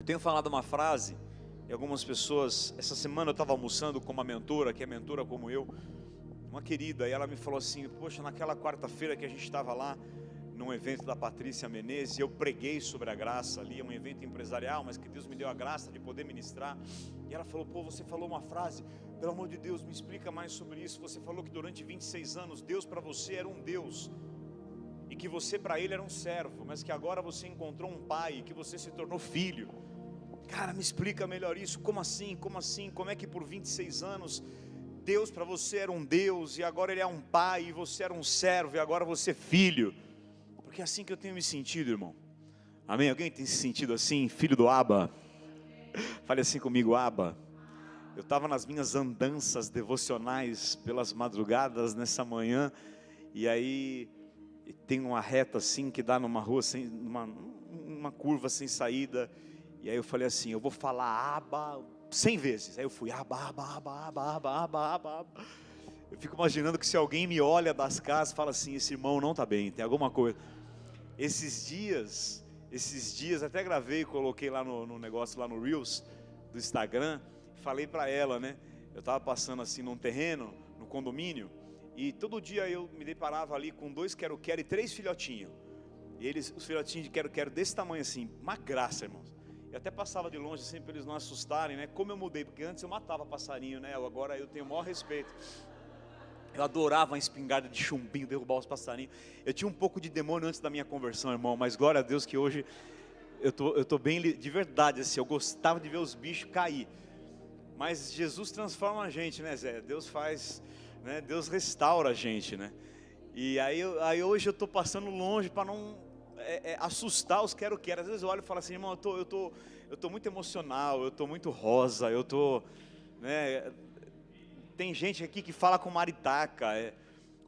Eu tenho falado uma frase e algumas pessoas, essa semana eu estava almoçando com uma mentora, que é mentora como eu, uma querida, e ela me falou assim: poxa, naquela quarta-feira que a gente estava lá, num evento da Patrícia Menezes, eu preguei sobre a graça ali, um evento empresarial, mas que Deus me deu a graça de poder ministrar, e ela falou: pô, você falou uma frase, pelo amor de Deus, me explica mais sobre isso. Você falou que durante 26 anos, Deus para você era um Deus, e que você para Ele era um servo, mas que agora você encontrou um pai, e que você se tornou filho. Cara, me explica melhor isso, como assim, como é que por 26 anos, Deus para você era um Deus, e agora Ele é um pai, e você era um servo, e agora você é filho? Porque é assim que eu tenho me sentido, irmão. Amém? Alguém tem se sentido assim, filho do Abba? Fale assim comigo: Abba. Eu estava nas minhas andanças devocionais pelas madrugadas nessa manhã, e aí tem uma reta assim que dá numa rua, sem, uma curva sem saída, e aí eu falei assim: eu vou falar Abba 100 vezes. Aí eu fui Abba, Abba, Abba, Abba, Abba, Abba, Abba. Eu fico imaginando que se alguém me olha das casas, fala assim: esse irmão não está bem, tem alguma coisa. Esses dias até gravei, coloquei lá no negócio, lá no Reels do Instagram, falei para ela, né? Eu estava passando assim num terreno, no condomínio, e todo dia eu me deparava ali com 2 quero-quero e 3 filhotinhos. E eles, os filhotinhos de quero-quero desse tamanho assim, uma graça, irmãos. Eu até passava de longe assim para eles não assustarem, né? Como eu mudei, porque antes eu matava passarinho, né? Agora eu tenho o maior respeito. Eu adorava a espingarda de chumbinho, derrubar os passarinhos. Eu tinha um pouco de demônio antes da minha conversão, irmão, mas glória a Deus que hoje eu tô bem de verdade, assim. Eu gostava de ver os bichos cair. Mas Jesus transforma a gente, né, Zé? Deus faz, né? Deus restaura a gente, né? E aí hoje eu tô passando longe para não assustar os quero-quero. Às vezes eu olho e falo assim: irmão, eu tô muito emocional, eu tô muito rosa, eu tô, né? Tem gente aqui que fala com maritaca.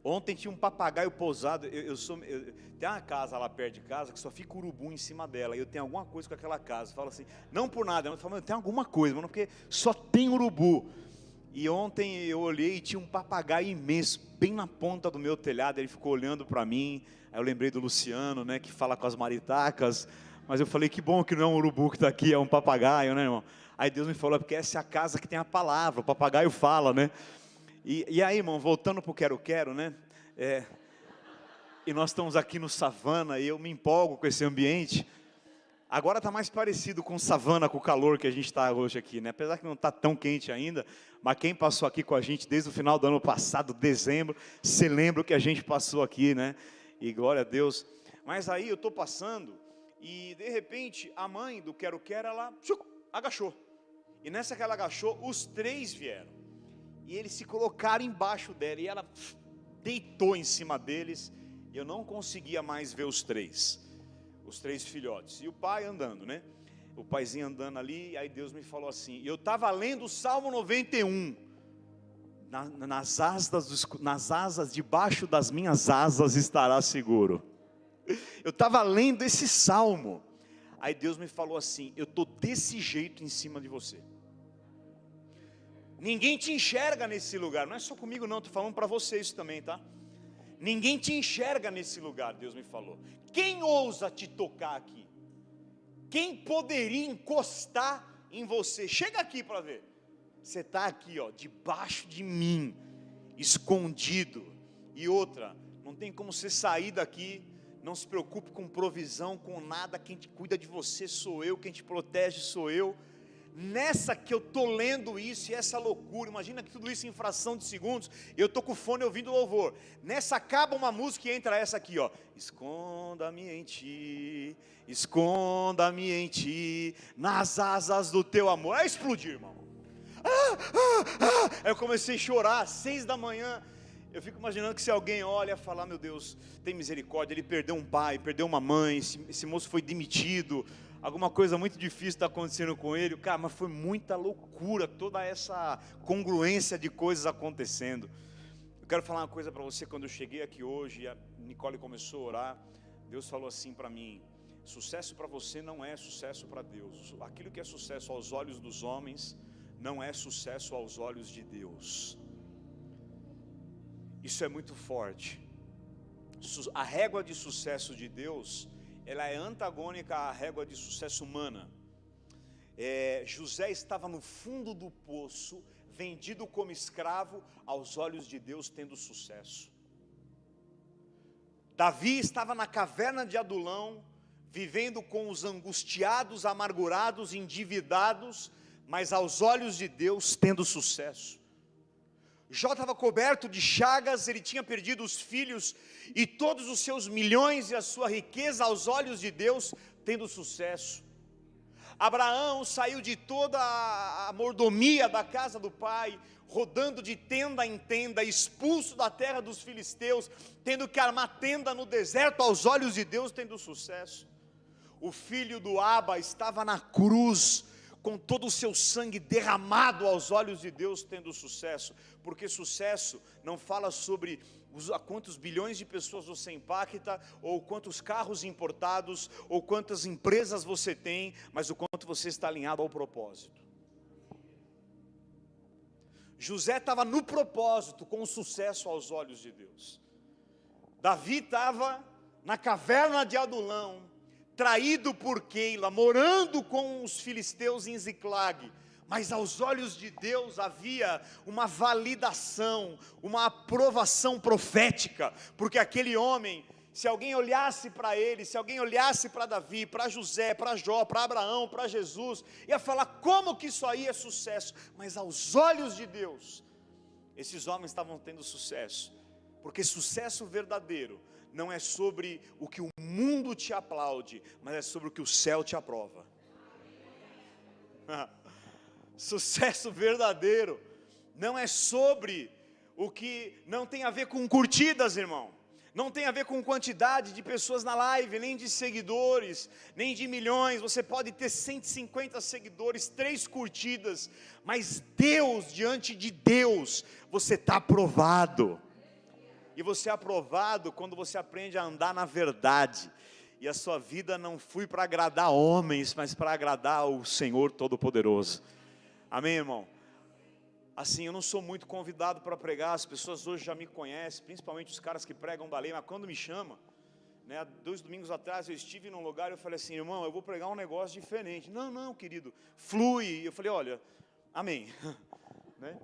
Ontem tinha um papagaio pousado. Tem uma casa lá perto de casa que só fica urubu em cima dela. E eu tenho alguma coisa com aquela casa. Falo assim, não por nada, mas eu falo: tem alguma coisa, mano, porque só tem urubu. E ontem eu olhei e tinha um papagaio imenso, bem na ponta do meu telhado. Ele ficou olhando para mim. Aí eu lembrei do Luciano, né, que fala com as maritacas. Mas eu falei: que bom que não é um urubu que está aqui, é um papagaio, né, irmão? Aí Deus me falou: porque essa é a casa que tem a palavra, o papagaio fala, né? E aí, irmão, voltando para o quero-quero, né? E nós estamos aqui no savana e eu me empolgo com esse ambiente. Agora está mais parecido com savana, com o calor que a gente está hoje aqui, né? Apesar que não está tão quente ainda, mas quem passou aqui com a gente desde o final do ano passado, dezembro, você lembra o que a gente passou aqui, né? E glória a Deus. Mas aí eu estou passando e de repente a mãe do quero-quero, ela agachou. E nessa que ela agachou, os 3 vieram. E eles se colocaram embaixo dela, e ela deitou em cima deles, e eu não conseguia mais ver os 3 filhotes, e o pai andando, né? O paizinho andando ali, aí Deus me falou assim, e eu estava lendo o Salmo 91, nas asas, debaixo das minhas asas estará seguro. Eu estava lendo esse Salmo, aí Deus me falou assim: eu estou desse jeito em cima de você. Ninguém te enxerga nesse lugar. Não é só comigo não, estou falando para você isso também, tá? Ninguém te enxerga nesse lugar, Deus me falou. Quem ousa te tocar aqui? Quem poderia encostar em você? Chega aqui para ver. Você está aqui, ó, debaixo de mim, escondido. E outra, não tem como você sair daqui. Não se preocupe com provisão, com nada. Quem te cuida de você sou eu, quem te protege sou eu. Nessa que eu estou lendo isso, e essa loucura, imagina que tudo isso em fração de segundos, eu estou com o fone ouvindo louvor, nessa acaba uma música e entra essa aqui, ó: esconda-me em ti, nas asas do teu amor. Aí explodiu, irmão. Aí eu comecei a chorar, 6 da manhã, eu fico imaginando que se alguém olha e falar: meu Deus, tem misericórdia, ele perdeu um pai, perdeu uma mãe, esse moço foi demitido, alguma coisa muito difícil está acontecendo com ele. Cara, mas foi muita loucura, toda essa congruência de coisas acontecendo. Eu quero falar uma coisa para você. Quando eu cheguei aqui hoje, a Nicole começou a orar, Deus falou assim para mim: sucesso para você não é sucesso para Deus. Aquilo que é sucesso aos olhos dos homens, não é sucesso aos olhos de Deus. Isso é muito forte. A régua de sucesso de Deus, ela é antagônica à régua de sucesso humana. José estava no fundo do poço, vendido como escravo, aos olhos de Deus tendo sucesso. Davi estava na caverna de Adulão, vivendo com os angustiados, amargurados, endividados, mas aos olhos de Deus tendo sucesso. Jó estava coberto de chagas, ele tinha perdido os filhos e todos os seus milhões e a sua riqueza, aos olhos de Deus tendo sucesso. Abraão saiu de toda a mordomia da casa do pai, rodando de tenda em tenda, expulso da terra dos filisteus, tendo que armar tenda no deserto, aos olhos de Deus tendo sucesso. O filho do Aba estava na cruz, com todo o seu sangue derramado, aos olhos de Deus tendo sucesso, porque sucesso não fala sobre quantos bilhões de pessoas você impacta, ou quantos carros importados, ou quantas empresas você tem, mas o quanto você está alinhado ao propósito. José estava no propósito, com sucesso aos olhos de Deus. Davi estava na caverna de Adulão, traído por Keila, morando com os filisteus em Ziclag, mas aos olhos de Deus havia uma validação, uma aprovação profética, porque aquele homem, se alguém olhasse para ele, se alguém olhasse para Davi, para José, para Jó, para Abraão, para Jesus, ia falar como que isso aí é sucesso, mas aos olhos de Deus, esses homens estavam tendo sucesso, porque sucesso verdadeiro não é sobre o que o mundo te aplaude, mas é sobre o que o céu te aprova. Sucesso verdadeiro não é sobre o que não tem a ver com curtidas, irmão. Não tem a ver com quantidade de pessoas na live, nem de seguidores, nem de milhões. Você pode ter 150 seguidores, 3 curtidas, mas Deus, diante de Deus, você está aprovado. E você é aprovado quando você aprende a andar na verdade. E a sua vida não foi para agradar homens, mas para agradar o Senhor Todo-Poderoso. Amém, irmão? Assim, eu não sou muito convidado para pregar, as pessoas hoje já me conhecem, principalmente os caras que pregam da lei, mas quando me chamam, né, 2 domingos atrás eu estive num lugar e eu falei assim, irmão, eu vou pregar um negócio diferente. Não, querido, flui. Eu falei, olha, amém. Né?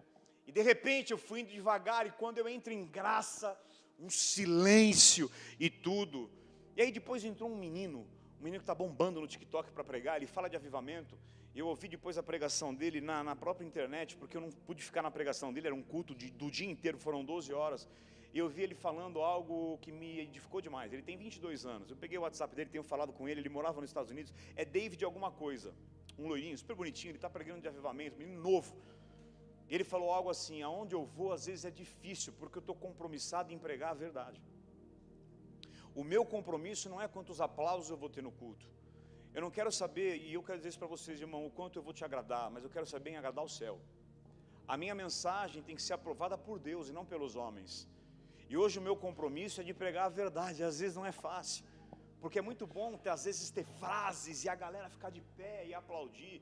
E de repente eu fui indo devagar, e quando eu entro em graça, um silêncio e tudo. E aí depois entrou um menino que está bombando no TikTok para pregar, ele fala de avivamento. Eu ouvi depois a pregação dele na própria internet, porque eu não pude ficar na pregação dele, era um culto do dia inteiro, foram 12 horas. E eu vi ele falando algo que me edificou demais. Ele tem 22 anos, eu peguei o WhatsApp dele, tenho falado com ele, ele morava nos Estados Unidos, é David alguma coisa, um loirinho, super bonitinho, ele está pregando de avivamento, menino novo. E ele falou algo assim, aonde eu vou às vezes é difícil, porque eu estou compromissado em pregar a verdade. O meu compromisso não é quantos aplausos eu vou ter no culto. Eu não quero saber, e eu quero dizer isso para vocês, irmão, o quanto eu vou te agradar, mas eu quero saber em agradar o céu. A minha mensagem tem que ser aprovada por Deus e não pelos homens. E hoje o meu compromisso é de pregar a verdade, às vezes não é fácil, porque é muito bom às vezes ter frases e a galera ficar de pé e aplaudir,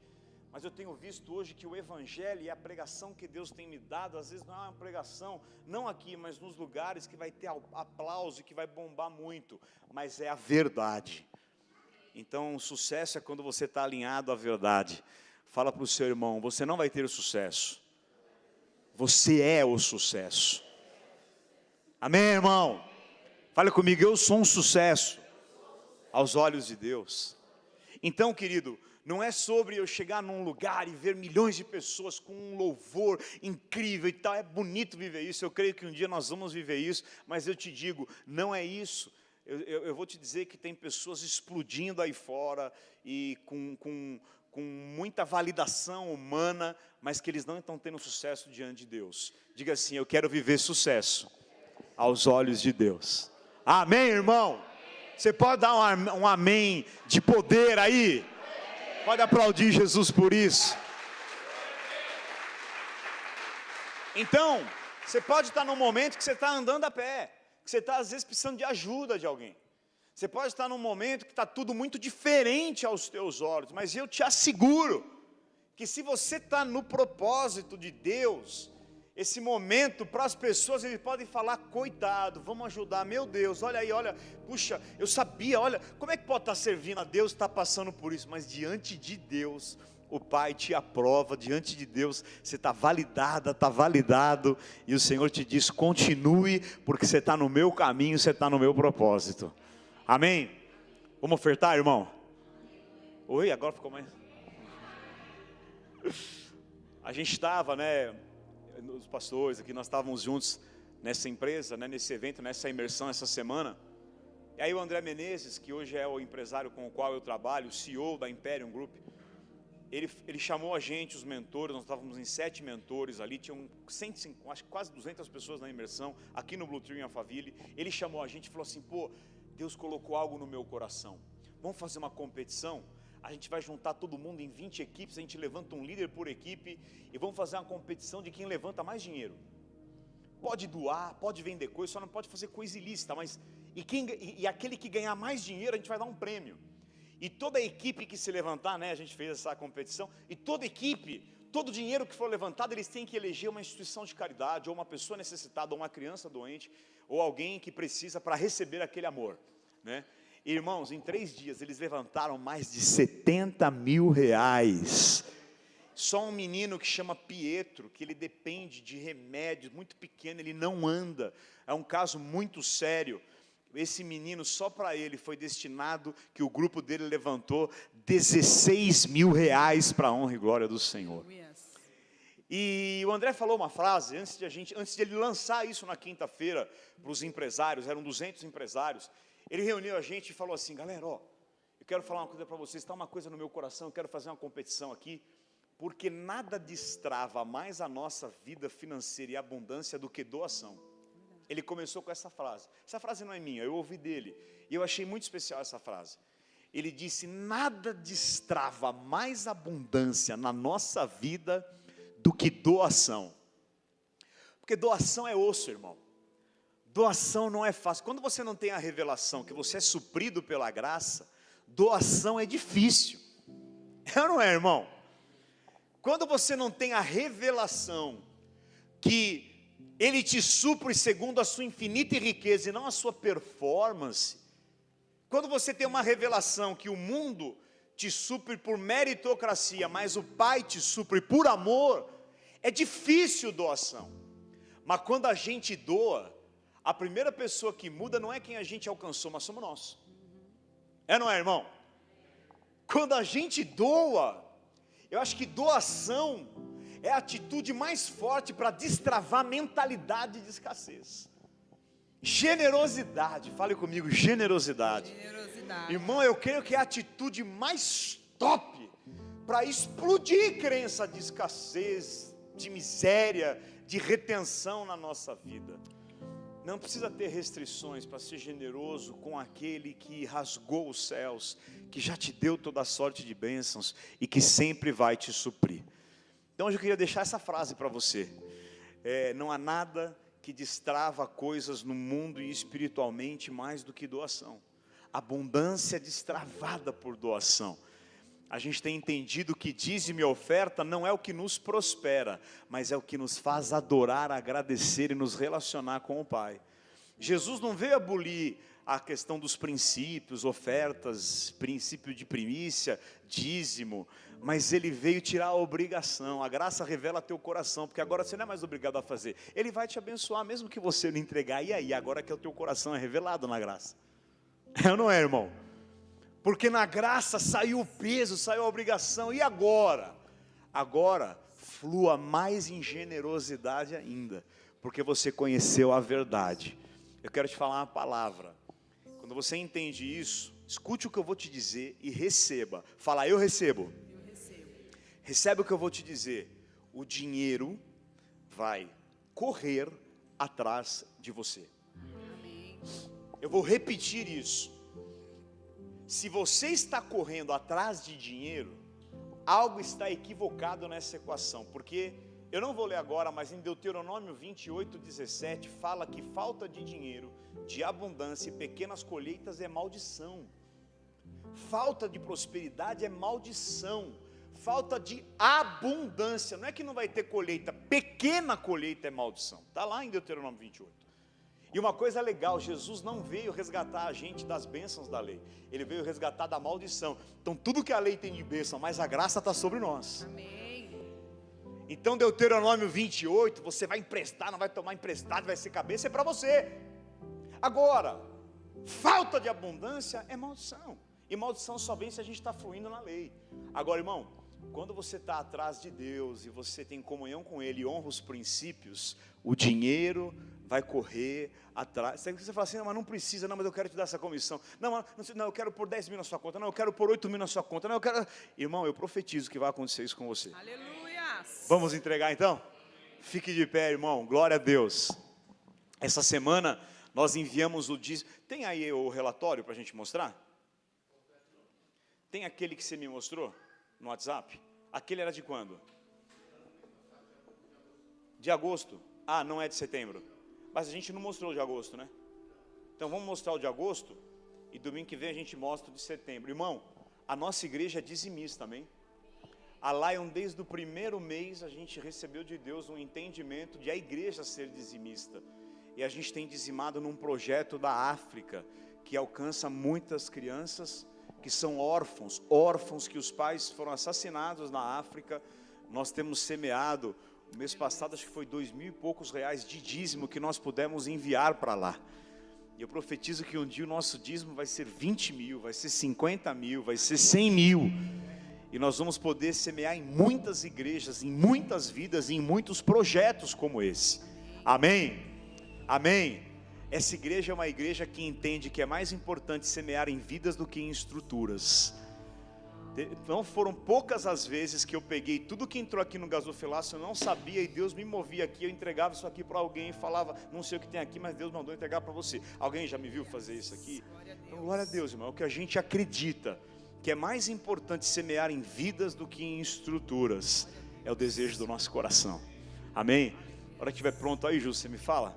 mas eu tenho visto hoje que o evangelho e a pregação que Deus tem me dado, às vezes não é uma pregação, não aqui, mas nos lugares que vai ter aplauso e que vai bombar muito, mas é a verdade. Então, o sucesso é quando você está alinhado à verdade. Fala para o seu irmão, você não vai ter o sucesso. Você é o sucesso. Amém, irmão? Fala comigo, eu sou um sucesso aos olhos de Deus. Então, querido, não é sobre eu chegar num lugar e ver milhões de pessoas com um louvor incrível e tal. É bonito viver isso, eu creio que um dia nós vamos viver isso, mas eu te digo, não é isso. Eu vou te dizer que tem pessoas explodindo aí fora e com muita validação humana, mas que eles não estão tendo sucesso diante de Deus. Diga assim, eu quero viver sucesso aos olhos de Deus. Amém, irmão? Você pode dar um amém de poder aí? Pode aplaudir Jesus por isso. Então, você pode estar num momento que você está andando a pé, que você está às vezes precisando de ajuda de alguém. Você pode estar num momento que está tudo muito diferente aos teus olhos, mas eu te asseguro que se você está no propósito de Deus, esse momento para as pessoas eles podem falar, coitado, vamos ajudar, meu Deus, olha aí, olha, puxa, eu sabia, olha, como é que pode estar servindo a Deus, está passando por isso, mas diante de Deus, o Pai te aprova diante de Deus, você está validada, está validado, e o Senhor te diz: continue, porque você está no meu caminho, você está no meu propósito. Amém? Vamos ofertar, irmão? Oi, agora ficou mais... A gente estava, né, os pastores aqui, nós estávamos juntos nessa empresa, né, nesse evento, nessa imersão essa semana. E aí o André Menezes, que hoje é o empresário com o qual eu trabalho, o CEO da Imperium Group, ele chamou a gente, os mentores, nós estávamos em 7 mentores ali, tinham 105, acho que quase 200 pessoas na imersão, aqui no Blue Tree em Alphaville. Ele chamou a gente e falou assim: pô, Deus colocou algo no meu coração, vamos fazer uma competição? A gente vai juntar todo mundo em 20 equipes, a gente levanta um líder por equipe, e vamos fazer uma competição de quem levanta mais dinheiro. Pode doar, pode vender coisa, só não pode fazer coisa ilícita, mas e aquele que ganhar mais dinheiro, a gente vai dar um prêmio. E toda a equipe que se levantar, né, a gente fez essa competição, e toda equipe, todo o dinheiro que for levantado, eles têm que eleger uma instituição de caridade, ou uma pessoa necessitada, ou uma criança doente, ou alguém que precisa para receber aquele amor, né? Irmãos, em 3 dias eles levantaram mais de 70 mil reais. Só um menino que chama Pietro, que ele depende de remédios, muito pequeno, ele não anda, é um caso muito sério. Esse menino, só para ele foi destinado, que o grupo dele levantou 16 mil reais para a honra e glória do Senhor. E o André falou uma frase, antes de ele lançar isso na quinta-feira, para os empresários, eram 200 empresários, ele reuniu a gente e falou assim: galera, ó, eu quero falar uma coisa para vocês, está uma coisa no meu coração, eu quero fazer uma competição aqui, porque nada destrava mais a nossa vida financeira e abundância do que doação. Ele começou com essa frase não é minha, eu ouvi dele, e eu achei muito especial essa frase. Ele disse: nada destrava mais abundância na nossa vida do que doação. Porque doação é osso, irmão. Doação não é fácil. Quando você não tem a revelação que você é suprido pela graça, doação é difícil. É ou não é, irmão? Quando você não tem a revelação que Ele te supre segundo a sua infinita riqueza e não a sua performance, quando você tem uma revelação que o mundo te supre por meritocracia, mas o Pai te supre por amor, é difícil doação. Mas quando a gente doa, a primeira pessoa que muda não é quem a gente alcançou, mas somos nós. É ou não é, irmão? Quando a gente doa, eu acho que doação é a atitude mais forte para destravar a mentalidade de escassez. Generosidade, fale comigo, generosidade. Irmão, eu creio que é a atitude mais top para explodir crença de escassez, de miséria, de retenção na nossa vida. Não precisa ter restrições para ser generoso com aquele que rasgou os céus, que já te deu toda a sorte de bênçãos e que sempre vai te suprir. Então hoje eu queria deixar essa frase para você. Não há nada que destrava coisas no mundo e espiritualmente mais do que doação. Abundância destravada por doação. A gente tem entendido que dízimo e oferta não é o que nos prospera, mas é o que nos faz adorar, agradecer e nos relacionar com o Pai. Jesus não veio abolir a questão dos princípios, ofertas, princípio de primícia, dízimo, mas Ele veio tirar a obrigação. A graça revela teu coração, porque agora você não é mais obrigado a fazer. Ele vai te abençoar, mesmo que você não entregar. E aí, agora que o teu coração é revelado na graça. É ou não é, irmão? Porque na graça saiu o peso, saiu a obrigação. E agora? Agora, flua mais em generosidade ainda, porque você conheceu a verdade. Eu quero te falar uma palavra. Quando você entende isso, escute o que eu vou te dizer e receba. Fala: eu recebo. Eu recebo. Recebe o que eu vou te dizer. O dinheiro vai correr atrás de você. Amém. Eu vou repetir isso. Se você está correndo atrás de dinheiro, algo está equivocado nessa equação, porque eu não vou ler agora, mas em Deuteronômio 28:17 fala que falta de dinheiro, de abundância e pequenas colheitas é maldição. Falta de prosperidade é maldição. Falta de abundância, não é que não vai ter colheita, pequena colheita é maldição. Está lá em Deuteronômio 28. E uma coisa legal, Jesus não veio resgatar a gente das bênçãos da lei, Ele veio resgatar da maldição. Então tudo que a lei tem de bênção, mas a graça está sobre nós. Amém. Então Deuteronômio 28, você vai emprestar, não vai tomar emprestado, vai ser cabeça, é para você. Agora, falta de abundância é maldição, e maldição só vem se a gente está fluindo na lei. Agora, irmão, quando você está atrás de Deus, e você tem comunhão com Ele, e honra os princípios, o dinheiro vai correr atrás. Você fala assim, não, mas não precisa, não, mas eu quero te dar essa comissão. Não, eu quero pôr 10 mil na sua conta. Não, eu quero pôr 8 mil na sua conta. Não, eu quero... Irmão, eu profetizo que vai acontecer isso com você. Aleluia. Vamos entregar então? Fique de pé, irmão, glória a Deus. Essa semana nós enviamos o dízimo. Tem aí o relatório para a gente mostrar? Tem aquele que você me mostrou no WhatsApp? Aquele era de quando? De agosto. Ah, não é de setembro. Mas a gente não mostrou o de agosto, né? Então vamos mostrar o de agosto, e domingo que vem a gente mostra o de setembro. Irmão, a nossa igreja é dizimista, amém? A Lion, desde o primeiro mês, a gente recebeu de Deus um entendimento de a igreja ser dizimista. E a gente tem dizimado num projeto da África, que alcança muitas crianças que são órfãos que os pais foram assassinados na África. Nós temos semeado, o mês passado acho que foi 2.000 e poucos reais de dízimo que nós pudemos enviar para lá. E eu profetizo que um dia o nosso dízimo vai ser 20 mil, vai ser 50 mil, vai ser 100 mil. E nós vamos poder semear em muitas igrejas, em muitas vidas, em muitos projetos como esse. Amém? Amém? Essa igreja é uma igreja que entende que é mais importante semear em vidas do que em estruturas. Não foram poucas as vezes que eu peguei tudo que entrou aqui no gasofilácio, eu não sabia, e Deus me movia aqui, eu entregava isso aqui para alguém e falava, não sei o que tem aqui, mas Deus mandou entregar para você. Alguém já me viu fazer isso aqui? Então, glória a Deus, irmão, é o que a gente acredita, que é mais importante semear em vidas do que em estruturas, é o desejo do nosso coração. Amém? A hora que estiver pronto aí, Ju, você me fala?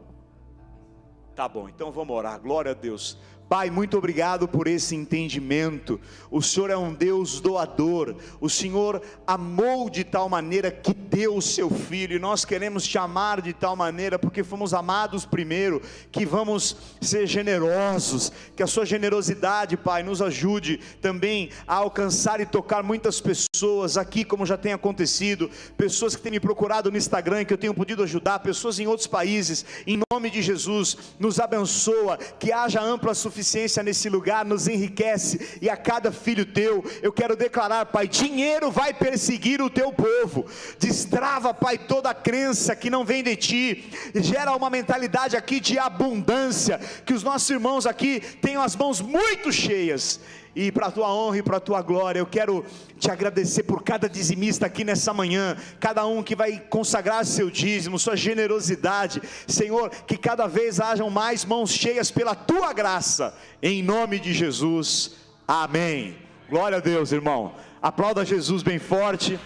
Tá bom, então vamos orar, glória a Deus. Pai, muito obrigado por esse entendimento. O Senhor é um Deus doador. O Senhor amou de tal maneira que deu o seu Filho, e nós queremos te amar de tal maneira, porque fomos amados primeiro, que vamos ser generosos, que a sua generosidade, Pai, nos ajude também a alcançar e tocar muitas pessoas aqui, como já tem acontecido, pessoas que têm me procurado no Instagram, que eu tenho podido ajudar, pessoas em outros países. Em nome de Jesus, nos abençoa, que haja ampla suficiência nesse lugar, nos enriquece, e a cada filho teu, eu quero declarar, Pai, dinheiro vai perseguir o teu povo. Destrava, Pai, toda a crença que não vem de ti, gera uma mentalidade aqui de abundância, que os nossos irmãos aqui tenham as mãos muito cheias, e para a tua honra e para a tua glória. Eu quero te agradecer por cada dizimista aqui nessa manhã, cada um que vai consagrar seu dízimo, sua generosidade, Senhor, que cada vez hajam mais mãos cheias pela tua graça, em nome de Jesus, amém. Glória a Deus, irmão, aplauda Jesus bem forte.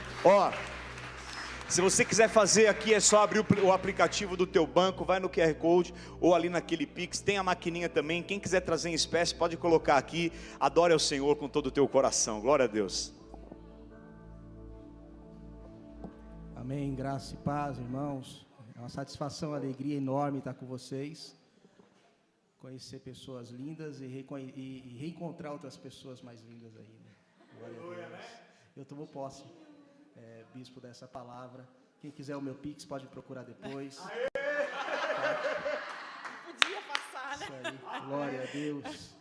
Se você quiser fazer aqui, é só abrir o aplicativo do teu banco, vai no QR Code, ou ali naquele Pix, tem a maquininha também. Quem quiser trazer em espécie, pode colocar aqui. Adore ao Senhor com todo o teu coração, glória a Deus. Amém, graça e paz, irmãos. É uma satisfação, uma alegria enorme estar com vocês, conhecer pessoas lindas e reencontrar outras pessoas mais lindas ainda. Glória a Deus. Eu tomo posse, bispo, dessa palavra. Quem quiser o meu Pix pode procurar depois. Podia passar, né? Isso aí, glória a Deus.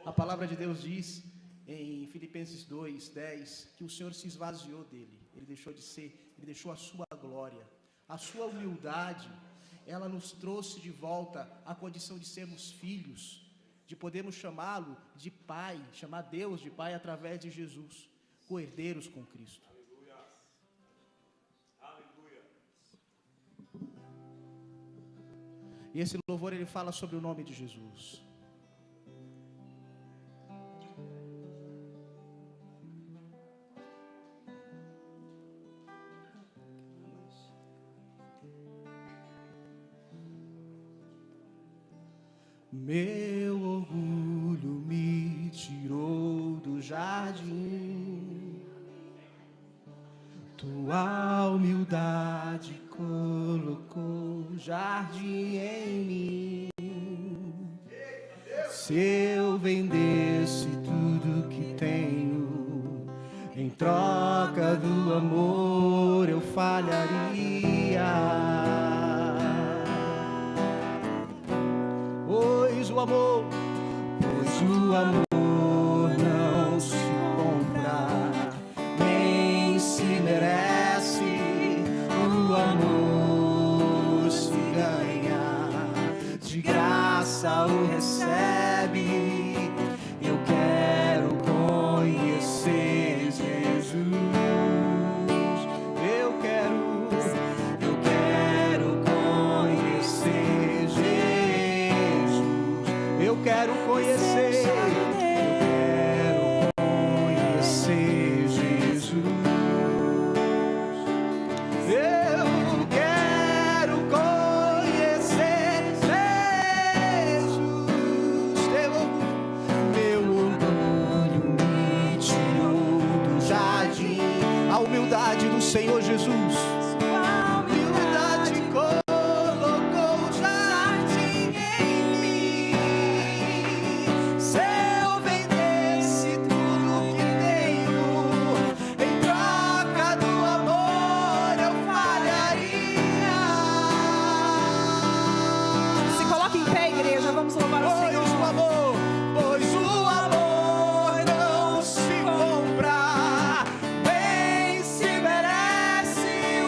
A palavra de Deus diz em Filipenses 2:10 que o Senhor se esvaziou dele. Ele deixou de ser, ele deixou a sua glória, a sua humildade. Ela nos trouxe de volta à condição de sermos filhos, de podermos chamá-lo de Pai, chamar Deus de Pai através de Jesus, co-herdeiros com Cristo. E esse louvor, ele fala sobre o nome de Jesus. Meu orgulho me tirou do jardim, tua humildade colocou jardim em mim. Se eu vendesse tudo que tenho, em troca do amor eu falharia. Pois o amor não se compra, nem se merece. O amor se ganha, de graça o recebe. Eu quero conhecer Jesus. Eu quero conhecer Jesus. Eu quero conhecer Jesus. Eu quero conhecer Jesus. Meu orgulho me tirou do jardim. A humildade do Senhor Jesus. A humildade colocou o jardim em mim. Se eu vendesse tudo que tenho, em troca do amor eu falharia. Se coloque em pé, igreja. Vamos louvar o Senhor. Pois o amor não se compra, nem se merece. O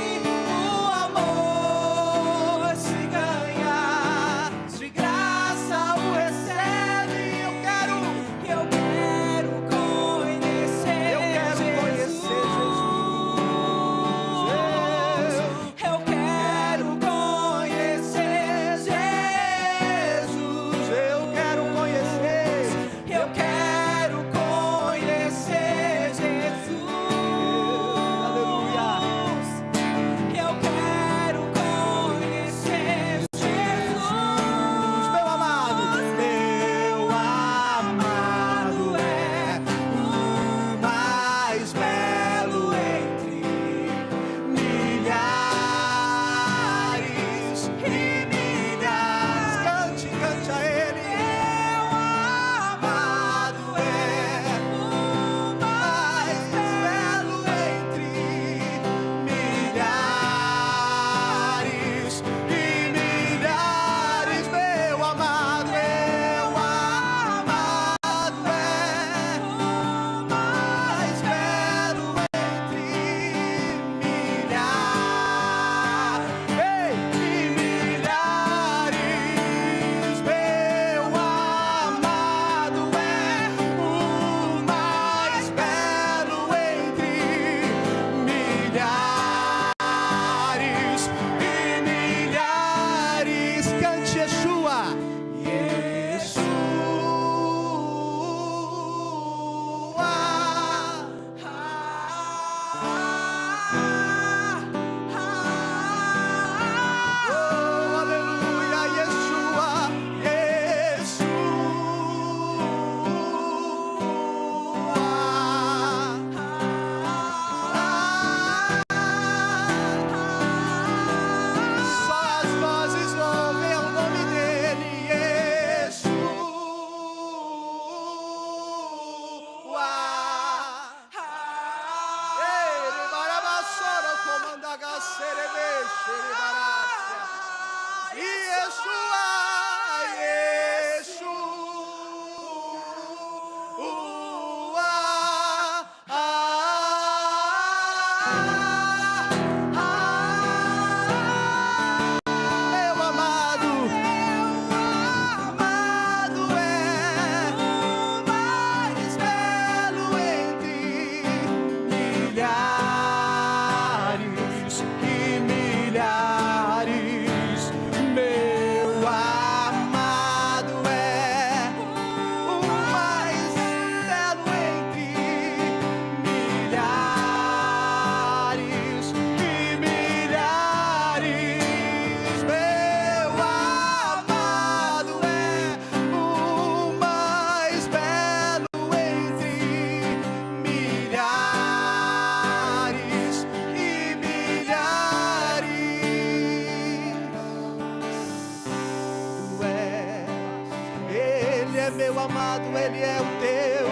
amado, Ele é o teu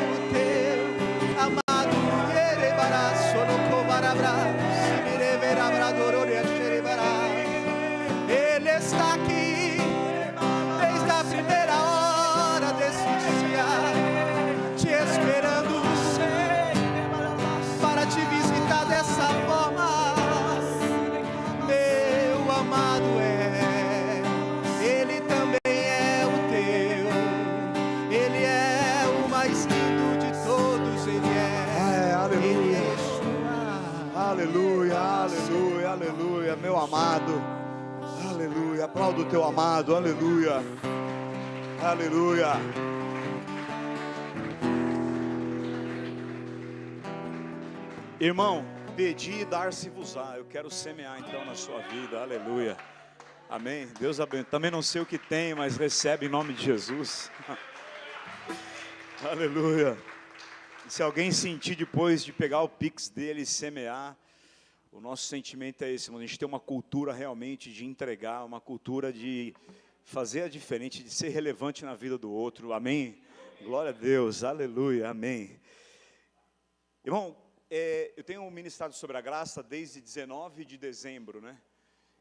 amado. Ele está aqui desde a primeira hora desse dia, te esperando para te visitar dessa forma. Meu amado Ele também é o teu, Ele é o mais lindo de todos, Ele é, aleluia. Aleluia, aleluia, aleluia, meu amado, aleluia, aplauda o teu amado, aleluia, aleluia. Irmão, pedi e dar-se-vos-á. Eu quero semear então na sua vida, aleluia, amém. Deus abençoe. Também não sei o que tem, mas recebe em nome de Jesus, aleluia. Se alguém sentir depois de pegar o pix dele e semear, o nosso sentimento é esse, a gente tem uma cultura realmente de entregar, uma cultura de fazer a diferente, de ser relevante na vida do outro, amém? Glória a Deus, aleluia, amém. Irmão, eu tenho ministrado sobre a graça desde 19 de dezembro, né?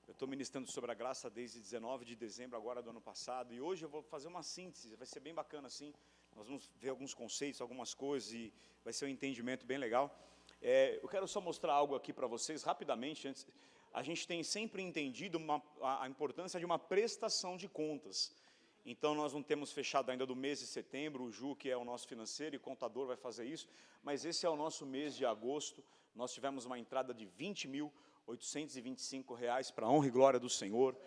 Eu estou ministrando sobre a graça desde 19 de dezembro agora do ano passado, e hoje eu vou fazer uma síntese, vai ser bem bacana assim, nós vamos ver alguns conceitos, algumas coisas, e vai ser um entendimento bem legal. Eu quero só mostrar algo aqui para vocês, rapidamente. Antes, a gente tem sempre entendido a importância de uma prestação de contas. Então, nós não temos fechado ainda do mês de setembro, o Ju, que é o nosso financeiro e contador, vai fazer isso, mas esse é o nosso mês de agosto. Nós tivemos uma entrada de R$20.825, para a honra e glória do Senhor.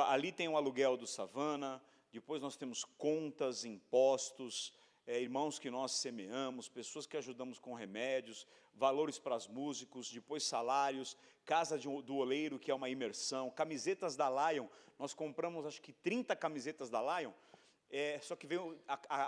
Ali tem o aluguel do Savana, depois nós temos contas, impostos, irmãos que nós semeamos, pessoas que ajudamos com remédios, valores para os músicos, depois salários, casa do oleiro, que é uma imersão, camisetas da Lion, nós compramos acho que 30 camisetas da Lion, só que veio,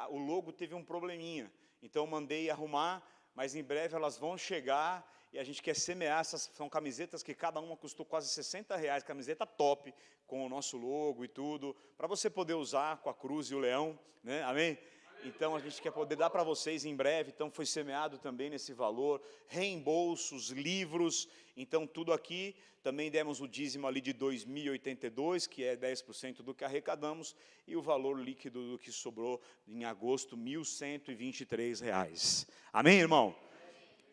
o logo teve um probleminha, então eu mandei arrumar, mas em breve elas vão chegar, e a gente quer semear, são camisetas que cada uma custou quase R$60, camiseta top, com o nosso logo e tudo, para você poder usar com a cruz e o leão, né? Amém? Então, a gente quer poder dar para vocês em breve, então foi semeado também nesse valor, reembolsos, livros, então tudo aqui, também demos o dízimo ali de 2.082, que é 10% do que arrecadamos, e o valor líquido do que sobrou em agosto, R$1.123. Amém, irmão?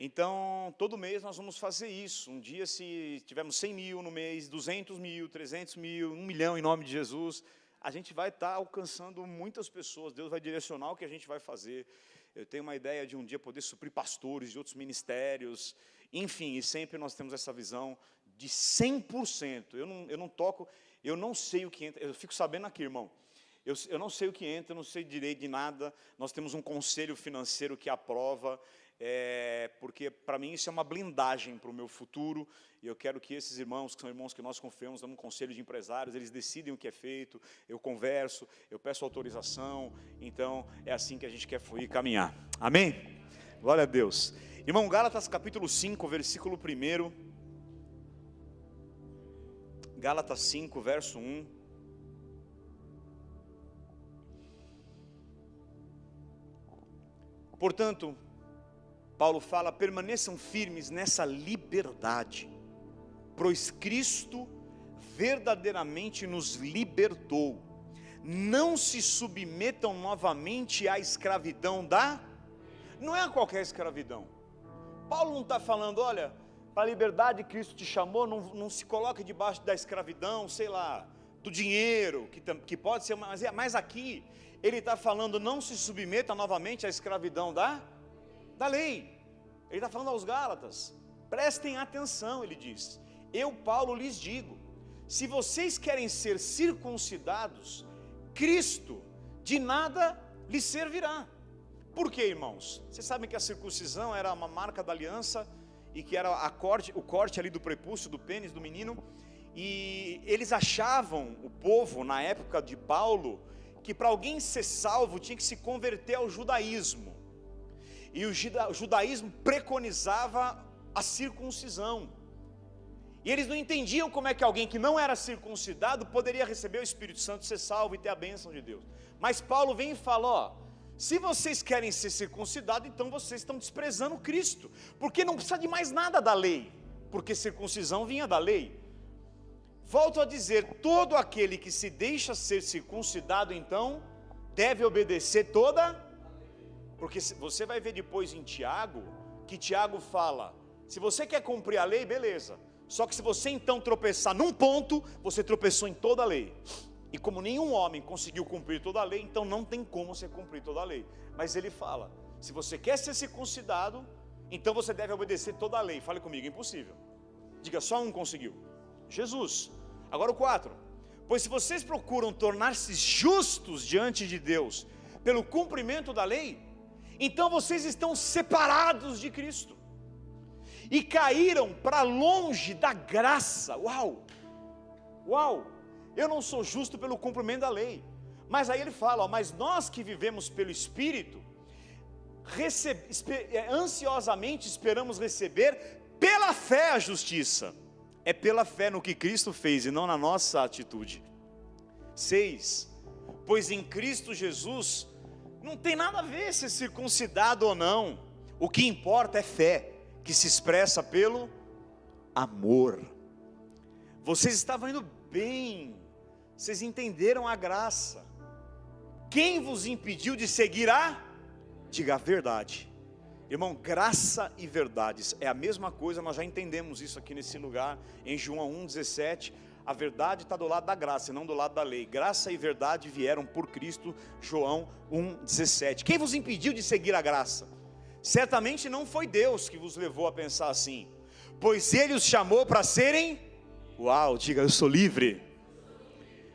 Então, todo mês nós vamos fazer isso, um dia se tivermos 100 mil no mês, 200 mil, 300 mil, 1 milhão em nome de Jesus, a gente vai estar alcançando muitas pessoas, Deus vai direcionar o que a gente vai fazer. Eu tenho uma ideia de um dia poder suprir pastores de outros ministérios, enfim, e sempre nós temos essa visão de 100%, eu não toco, eu não sei o que entra, eu fico sabendo aqui, irmão, eu não sei o que entra, eu não sei direito de nada, nós temos um conselho financeiro que aprova, porque para mim isso é uma blindagem para o meu futuro, e eu quero que esses irmãos, que são irmãos que nós confiamos, damos um conselho de empresários, eles decidem o que é feito, eu converso, eu peço autorização, então é assim que a gente quer fluir e caminhar, amém? Glória a Deus. Irmão, Gálatas capítulo 5, versículo 1, Gálatas 5, verso 1, portanto, Paulo fala, permaneçam firmes nessa liberdade, pois Cristo verdadeiramente nos libertou, não se submetam novamente à escravidão não é qualquer escravidão, Paulo não está falando, olha, para a liberdade Cristo te chamou, não se coloque debaixo da escravidão, sei lá, do dinheiro, que pode ser, mas aqui, ele está falando, não se submeta novamente à escravidão da lei. Ele está falando aos Gálatas, prestem atenção, ele diz, eu, Paulo, lhes digo, se vocês querem ser circuncidados, Cristo de nada lhes servirá. Por quê, irmãos? Vocês sabem que a circuncisão era uma marca da aliança, e que era o corte ali do prepúcio, do pênis do menino, e eles achavam, o povo, na época de Paulo, que para alguém ser salvo, tinha que se converter ao judaísmo, e o judaísmo preconizava a circuncisão, E eles não entendiam como é que alguém que não era circuncidado poderia receber o Espírito Santo, ser salvo e ter a bênção de Deus. Mas Paulo vem e fala, ó, se vocês querem ser circuncidados, então vocês estão desprezando Cristo, porque não precisa de mais nada da lei, porque circuncisão vinha da lei. Volto a dizer, todo aquele que se deixa ser circuncidado, então, deve obedecer toda, porque você vai ver depois em Tiago, que Tiago fala, se você quer cumprir a lei, beleza, só que se você então tropeçar num ponto, você tropeçou em toda a lei, e como nenhum homem conseguiu cumprir toda a lei, então não tem como você cumprir toda a lei. Mas ele fala, se você quer ser circuncidado, então você deve obedecer toda a lei. Fale comigo, impossível. Diga, só um conseguiu, Jesus. Agora o 4, pois se vocês procuram tornar-se justos diante de Deus, pelo cumprimento da lei, então vocês estão separados de Cristo, e caíram para longe da graça. Uau, uau, eu não sou justo pelo cumprimento da lei, mas aí ele fala, ó, mas nós que vivemos pelo Espírito, ansiosamente esperamos receber pela fé a justiça. É pela fé no que Cristo fez e não na nossa atitude. 6, pois em Cristo Jesus não tem nada a ver ser circuncidado ou não, o que importa é fé, que se expressa pelo amor. Vocês estavam indo bem, vocês entenderam a graça. Quem vos impediu de seguir diga a verdade. Irmão, graça e verdades é a mesma coisa, nós já entendemos isso aqui nesse lugar, em João 1,17, a verdade está do lado da graça e não do lado da lei. Graça e verdade vieram por Cristo, João 1,17. Quem vos impediu de seguir a graça? Certamente não foi Deus que vos levou a pensar assim, pois Ele os chamou para serem, uau, diga, eu sou livre,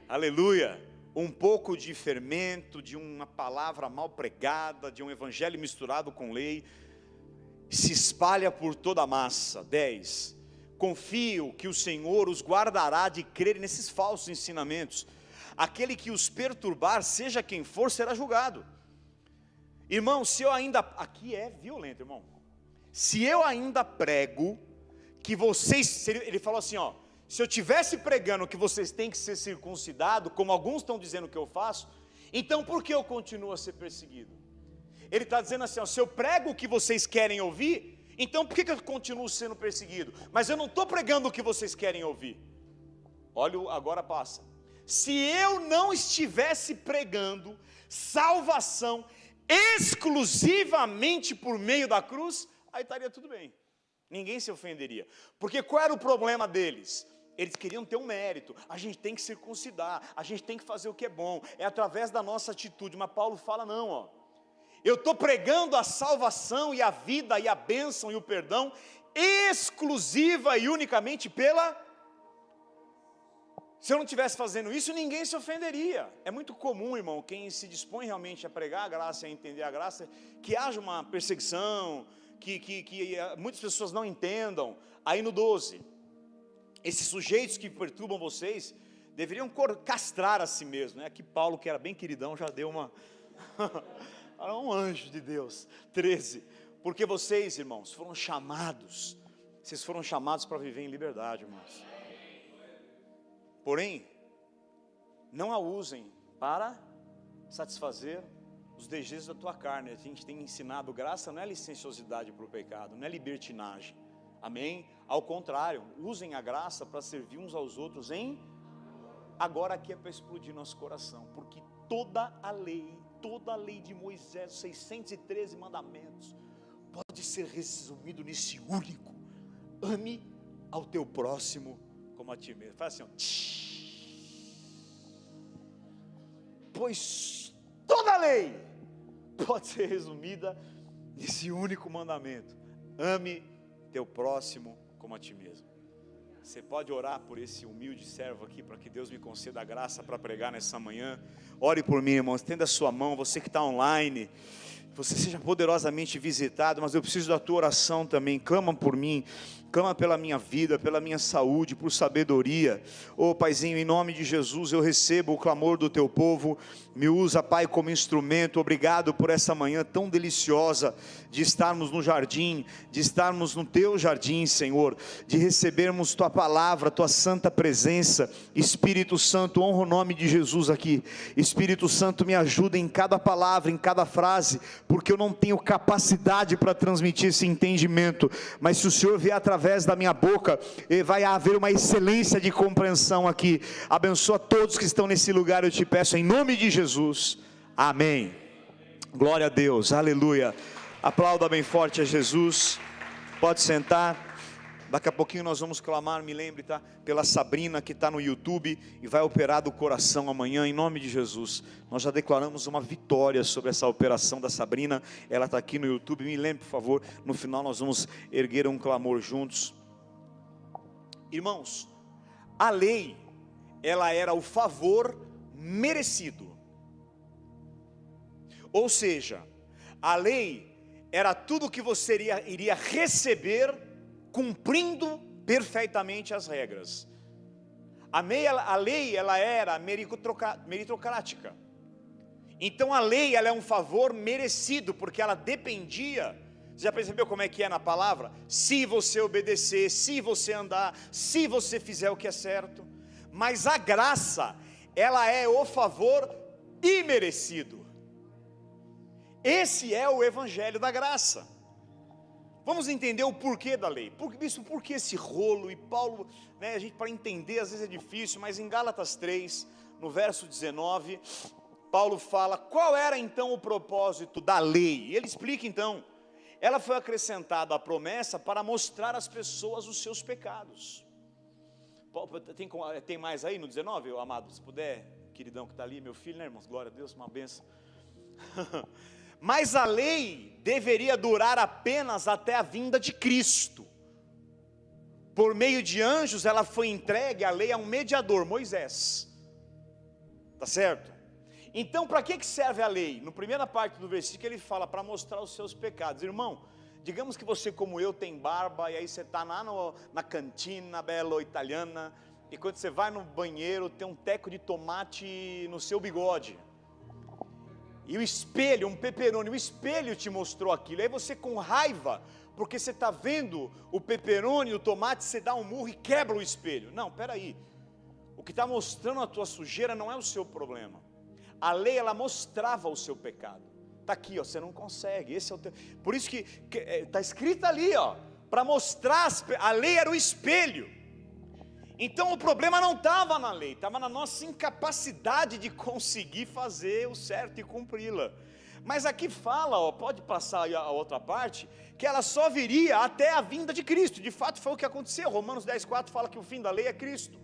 aleluia. Um pouco de fermento, de uma palavra mal pregada, de um evangelho misturado com lei, se espalha por toda a massa. 10, confio que o Senhor os guardará de crerem nesses falsos ensinamentos. Aquele que os perturbar, seja quem for, será julgado. Irmão, se eu ainda, aqui é violento, irmão, se eu ainda prego que vocês, ele falou assim, ó, se eu estivesse pregando que vocês têm que ser circuncidados, como alguns estão dizendo que eu faço, então por que eu continuo a ser perseguido? Ele está dizendo assim, ó, se eu prego o que vocês querem ouvir, então por que eu continuo sendo perseguido? Mas eu não estou pregando o que vocês querem ouvir. Olha, agora passa. Se eu não estivesse pregando salvação exclusivamente por meio da cruz, aí estaria tudo bem, ninguém se ofenderia. Porque qual era o problema deles? Eles queriam ter um mérito, a gente tem que circuncidar, a gente tem que fazer o que é bom, é através da nossa atitude. Mas Paulo fala, não, ó, eu estou pregando a salvação e a vida e a bênção e o perdão exclusiva e unicamente pela... Se eu não estivesse fazendo isso, ninguém se ofenderia. É muito comum, irmão, quem se dispõe realmente a pregar a graça e a entender a graça, que haja uma perseguição, que muitas pessoas não entendam. Aí no 12, esses sujeitos que perturbam vocês, deveriam castrar a si mesmos, né? Aqui Paulo, que era bem queridão, já deu uma... era um anjo de Deus. 13, porque vocês, irmãos, foram chamados, vocês foram chamados para viver em liberdade, irmãos. Porém, não a usem para satisfazer os desejos da tua carne. A gente tem ensinado, graça não é licenciosidade para o pecado, não é libertinagem, amém? Ao contrário, usem a graça para servir uns aos outros em... Agora aqui é para explodir nosso coração, porque toda a lei de Moisés, 613 mandamentos, pode ser resumido nesse único: ame ao teu próximo como a ti mesmo. Faz assim, ó. Pois toda a lei pode ser resumida nesse único mandamento: ame teu próximo como a ti mesmo. Você pode orar por esse humilde servo aqui, para que Deus me conceda a graça para pregar nessa manhã. Ore por mim, irmão, estenda a sua mão. Você que está online, você seja poderosamente visitado, mas eu preciso da tua oração também. Clama por mim, clama pela minha vida, pela minha saúde, por sabedoria. Ô Paizinho, em nome de Jesus, eu recebo o clamor do teu povo. Me usa, Pai, como instrumento. Obrigado por essa manhã tão deliciosa, de estarmos no jardim, de estarmos no teu jardim, Senhor, de recebermos tua tua palavra, tua santa presença. Espírito Santo, honra o nome de Jesus aqui. Espírito Santo, me ajuda em cada palavra, em cada frase, porque eu não tenho capacidade para transmitir esse entendimento, mas se o Senhor vier através da minha boca, vai haver uma excelência de compreensão aqui. Abençoa todos que estão nesse lugar, eu te peço em nome de Jesus, amém. Glória a Deus, aleluia. Aplauda bem forte a Jesus. Pode sentar. Daqui a pouquinho nós vamos clamar, me lembre, tá? Pela Sabrina que está no YouTube e vai operar do coração amanhã, em nome de Jesus. Nós já declaramos uma vitória sobre essa operação da Sabrina. Ela está aqui no YouTube, me lembre, por favor. No final nós vamos erguer um clamor juntos. Irmãos, a lei, ela era o favor merecido. Ou seja, a lei era tudo que você iria receber cumprindo perfeitamente as regras. A lei ela era meritocrática. Então a lei ela é um favor merecido, porque ela dependia. Você já percebeu como é que é na palavra? Se você obedecer, se você andar, se você fizer o que é certo. Mas a graça, ela é o favor imerecido. Esse é o evangelho da graça. Vamos entender o porquê da lei. Por que esse rolo? E Paulo, né, a gente para entender às vezes é difícil, mas em Gálatas 3, no verso 19, Paulo fala, qual era então o propósito da lei? Ele explica então, ela foi acrescentada à promessa para mostrar às pessoas os seus pecados. Tem mais aí no 19, amado? Se puder, queridão que está ali, meu filho, né, irmãos? Glória a Deus, uma benção. Mas a lei deveria durar apenas até a vinda de Cristo. Por meio de anjos ela foi entregue, a lei, a um mediador, Moisés. Tá certo? Então para que serve a lei? Na primeira parte do versículo ele fala para mostrar os seus pecados. Irmão, digamos que você como eu tem barba, e aí você está lá na cantina bela italiana, e quando você vai no banheiro tem um teco de tomate no seu bigode. E o espelho, um pepperoni, o espelho te mostrou aquilo. Aí você com raiva, porque você está vendo o pepperoni, o tomate, você dá um murro e quebra o espelho. Não, peraí. O que está mostrando a tua sujeira não é o seu problema. A lei, ela mostrava o seu pecado. Está aqui, ó, você não consegue. Esse é o teu... Por isso que está escrito ali, ó, para mostrar, a lei era o espelho. Então o problema não estava na lei, estava na nossa incapacidade de conseguir fazer o certo e cumpri-la. Mas aqui fala, ó, pode passar a outra parte, que ela só viria até a vinda de Cristo. De fato foi o que aconteceu. Romanos 10,4 fala que o fim da lei é Cristo.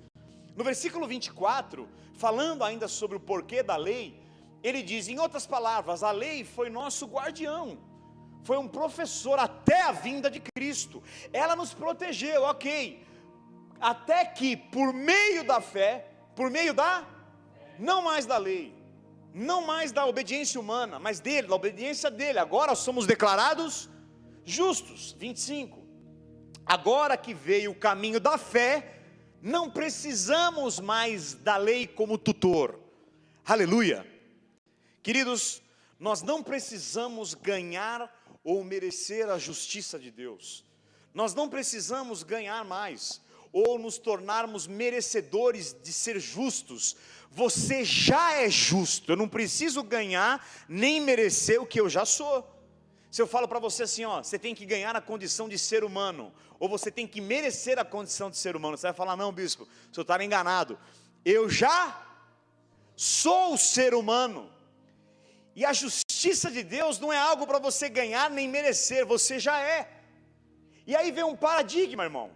No versículo 24, falando ainda sobre o porquê da lei, ele diz, em outras palavras, a lei foi nosso guardião, foi um professor até a vinda de Cristo. Ela nos protegeu, ok, até que por meio da fé, por meio da, não mais da lei, não mais da obediência humana, mas dele, da obediência dele, agora somos declarados justos. 25, agora que veio o caminho da fé, não precisamos mais da lei como tutor. Aleluia. Queridos, nós não precisamos ganhar ou merecer a justiça de Deus. Nós não precisamos ganhar mais ou nos tornarmos merecedores de ser justos. Você já é justo. Eu não preciso ganhar nem merecer o que eu já sou. Se eu falo para você assim, ó, você tem que ganhar a condição de ser humano, ou você tem que merecer a condição de ser humano, você vai falar, não, bispo, o senhor está enganado. Eu já sou o ser humano. E a justiça de Deus não é algo para você ganhar nem merecer, você já é. E aí vem um paradigma, irmão.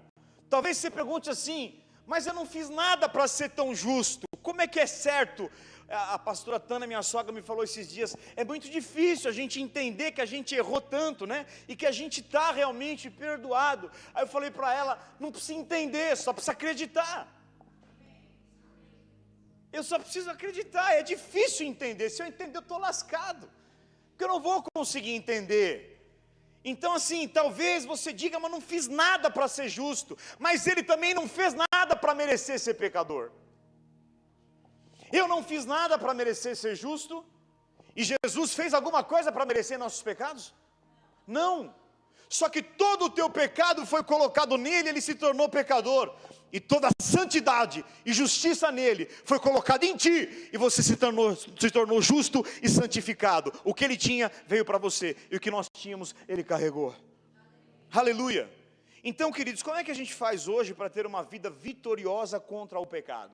Talvez você pergunte assim, mas eu não fiz nada para ser tão justo, como é que é certo? A pastora Tana, minha sogra, me falou esses dias, é muito difícil a gente entender que a gente errou tanto, né? E que a gente está realmente perdoado. Aí eu falei para ela, não precisa entender, só precisa acreditar. Eu só preciso acreditar, é difícil entender, se eu entender eu estou lascado, porque eu não vou conseguir entender. Então assim, talvez você diga, mas não fiz nada para ser justo, mas ele também não fez nada para merecer ser pecador. Eu não fiz nada para merecer ser justo, e Jesus fez alguma coisa para merecer nossos pecados? Não, Só que todo o teu pecado foi colocado nele, ele se tornou pecador. E toda a santidade e justiça nele foi colocada em ti, e você se tornou justo e santificado. O que ele tinha veio para você, e o que nós tínhamos ele carregou. Aleluia. Então, queridos, como é que a gente faz hoje para ter uma vida vitoriosa contra o pecado?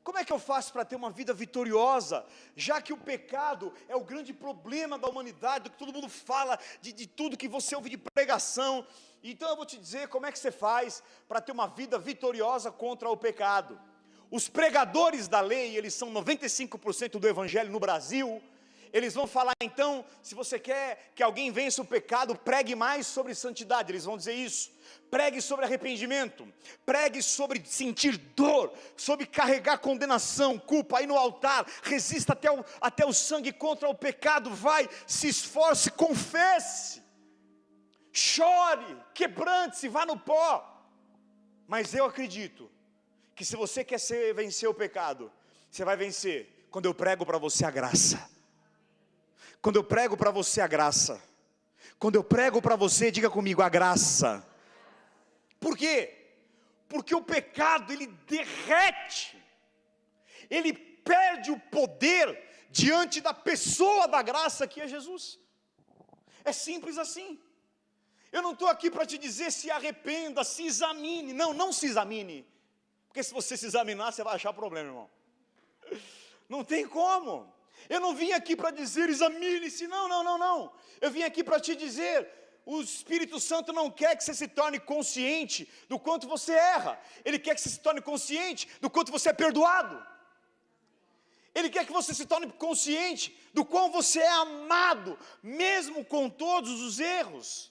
Como é que eu faço para ter uma vida vitoriosa, já que o pecado é o grande problema da humanidade, do que todo mundo fala, de tudo que você ouve de pregação? Então eu vou te dizer como é que você faz para ter uma vida vitoriosa contra o pecado. Os pregadores da lei, eles são 95% do evangelho no Brasil. Eles vão falar então, se você quer que alguém vença o pecado, pregue mais sobre santidade, eles vão dizer isso. Pregue sobre arrependimento, pregue sobre sentir dor, sobre carregar condenação, culpa, aí no altar, resista até o sangue contra o pecado, vai, se esforce, confesse, chore, quebrante-se, vá no pó. Mas eu acredito que se você quer vencer o pecado, você vai vencer quando eu prego para você a graça. Quando eu prego para você a graça, quando eu prego para você, diga comigo, a graça. Por quê? Porque o pecado, ele derrete, ele perde o poder diante da pessoa da graça que é Jesus. É simples assim. Eu não estou aqui para te dizer se arrependa, se examine. Não se examine, porque se você se examinar, você vai achar problema, irmão. Não tem como. Eu não vim aqui para dizer examine-se, não. Eu vim aqui para te dizer, o Espírito Santo não quer que você se torne consciente do quanto você erra. Ele quer que você se torne consciente do quanto você é perdoado. Ele quer que você se torne consciente do quão você é amado, mesmo com todos os erros.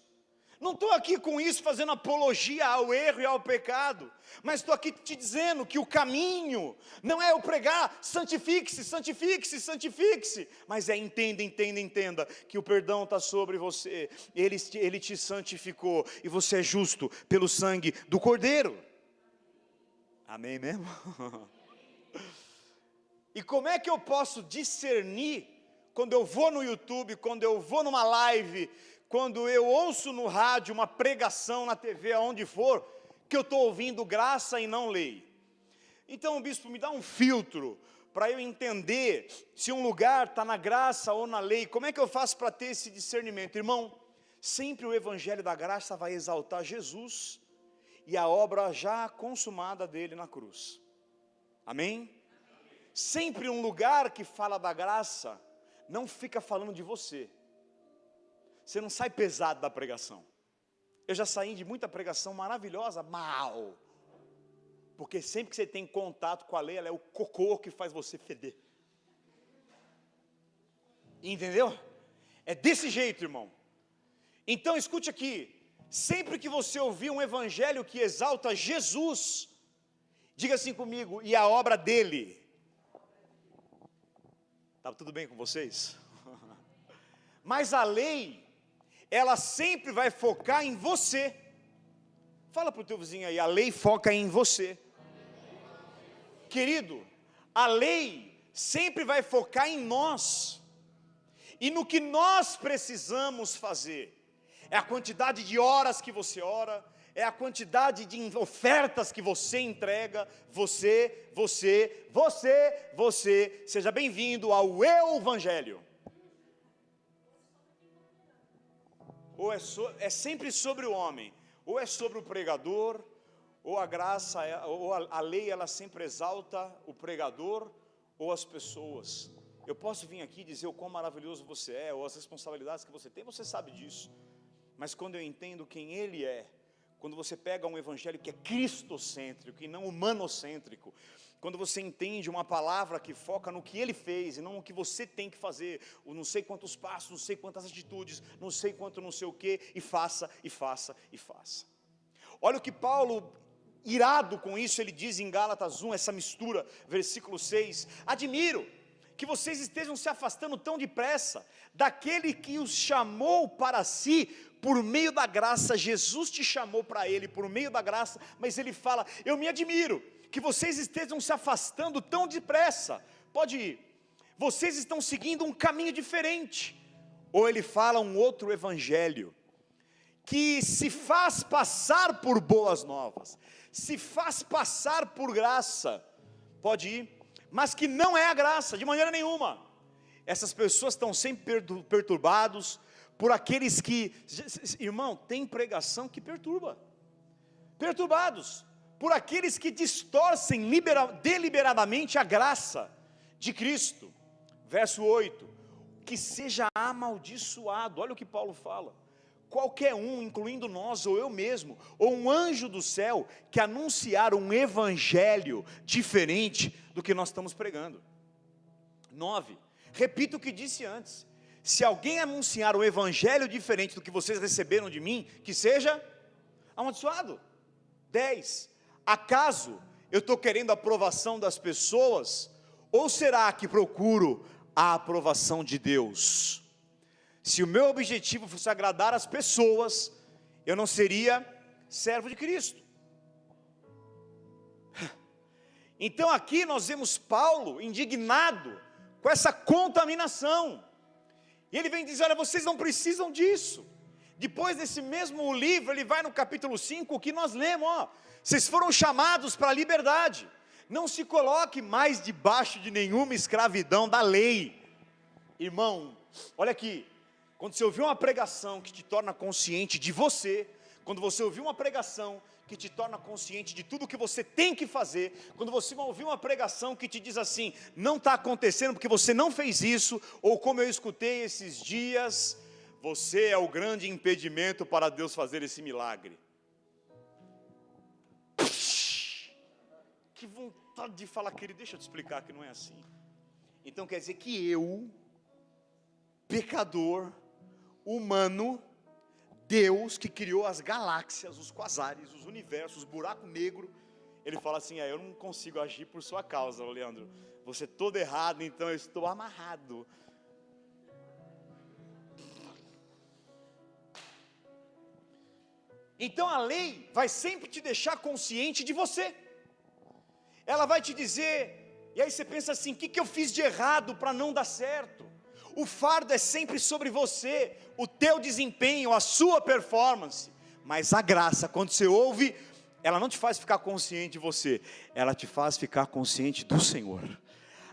Não estou aqui com isso fazendo apologia ao erro e ao pecado, mas estou aqui te dizendo que o caminho não é eu pregar, santifique-se, santifique-se, santifique-se, mas é entenda, que o perdão está sobre você, ele te santificou, e você é justo pelo sangue do Cordeiro. Amém mesmo? E como é que eu posso discernir, quando eu vou no YouTube, quando eu vou numa live, quando eu ouço no rádio uma pregação, na TV, aonde for, que eu estou ouvindo graça e não lei? Então, bispo, me dá um filtro para eu entender se um lugar está na graça ou na lei. Como é que eu faço para ter esse discernimento? Irmão, sempre o evangelho da graça vai exaltar Jesus e a obra já consumada dele na cruz. Amém? Sempre um lugar que fala da graça não fica falando de você. Você não sai pesado da pregação. Eu já saí de muita pregação maravilhosa, mal. Porque sempre que você tem contato com a lei, ela é o cocô que faz você feder. Entendeu? É desse jeito, irmão. Então escute aqui. Sempre que você ouvir um evangelho que exalta Jesus, diga assim comigo, e a obra dele. Tá tudo bem com vocês? Mas a lei, ela sempre vai focar em você. Fala para o teu vizinho aí, a lei foca em você. Querido, a lei sempre vai focar em nós. E no que nós precisamos fazer. É a quantidade de horas que você ora, é a quantidade de ofertas que você entrega. Você. Seja bem-vindo ao Evangelho. Ou é sempre sobre o homem, ou é sobre o pregador, ou a graça, ou a lei, ela sempre exalta o pregador ou as pessoas. Eu posso vir aqui dizer o quão maravilhoso você é, ou as responsabilidades que você tem, você sabe disso. Mas quando eu entendo quem Ele é, quando você pega um evangelho que é cristocêntrico e não humanocêntrico, quando você entende uma palavra que foca no que Ele fez e não no que você tem que fazer, o não sei quantos passos, não sei quantas atitudes, não sei quanto não sei o que, e faça. Olha o que Paulo, irado com isso, ele diz em Gálatas 1, essa mistura, versículo 6, admiro que vocês estejam se afastando tão depressa daquele que os chamou para si, por meio da graça. Jesus te chamou para Ele por meio da graça, mas Ele fala, eu me admiro que vocês estejam se afastando tão depressa. Pode ir, vocês estão seguindo um caminho diferente. Ou Ele fala um outro evangelho, que se faz passar por boas novas, se faz passar por graça, pode ir, mas que não é a graça, de maneira nenhuma. Essas pessoas estão sempre perturbados por aqueles que, irmão, tem pregação que perturbados por aqueles que distorcem deliberadamente a graça de Cristo. Verso 8, que seja amaldiçoado, olha o que Paulo fala, qualquer um, incluindo nós, ou eu mesmo, ou um anjo do céu, que anunciar um evangelho diferente do que nós estamos pregando. 9, repito o que disse antes, se alguém anunciar um evangelho diferente do que vocês receberam de mim, que seja amaldiçoado. 10, acaso eu estou querendo a aprovação das pessoas, ou será que procuro a aprovação de Deus? Se o meu objetivo fosse agradar as pessoas, eu não seria servo de Cristo. Então aqui nós vemos Paulo indignado com essa contaminação, e ele vem dizer, olha, vocês não precisam disso. Depois desse mesmo livro, ele vai no capítulo 5, o que nós lemos, vocês foram chamados para a liberdade, não se coloque mais debaixo de nenhuma escravidão da lei. Irmão, olha aqui, quando você ouvir uma pregação que te torna consciente de você, quando você ouvir uma pregação que te torna consciente de tudo que você tem que fazer, quando você ouvir uma pregação que te diz assim, não está acontecendo porque você não fez isso, ou como eu escutei esses dias, você é o grande impedimento para Deus fazer esse milagre. Que vontade de falar, querido, deixa eu te explicar que não é assim. Então quer dizer que eu, pecador, humano, Deus que criou as galáxias, os quasares, os universos, os buracos negros, ele fala assim, eu não consigo agir por sua causa, Leandro, você é todo errado, então eu estou amarrado. Então a lei vai sempre te deixar consciente de você, ela vai te dizer, e aí você pensa assim, o que eu fiz de errado para não dar certo? O fardo é sempre sobre você, o teu desempenho, a sua performance, mas a graça, quando você ouve, ela não te faz ficar consciente de você, ela te faz ficar consciente do Senhor.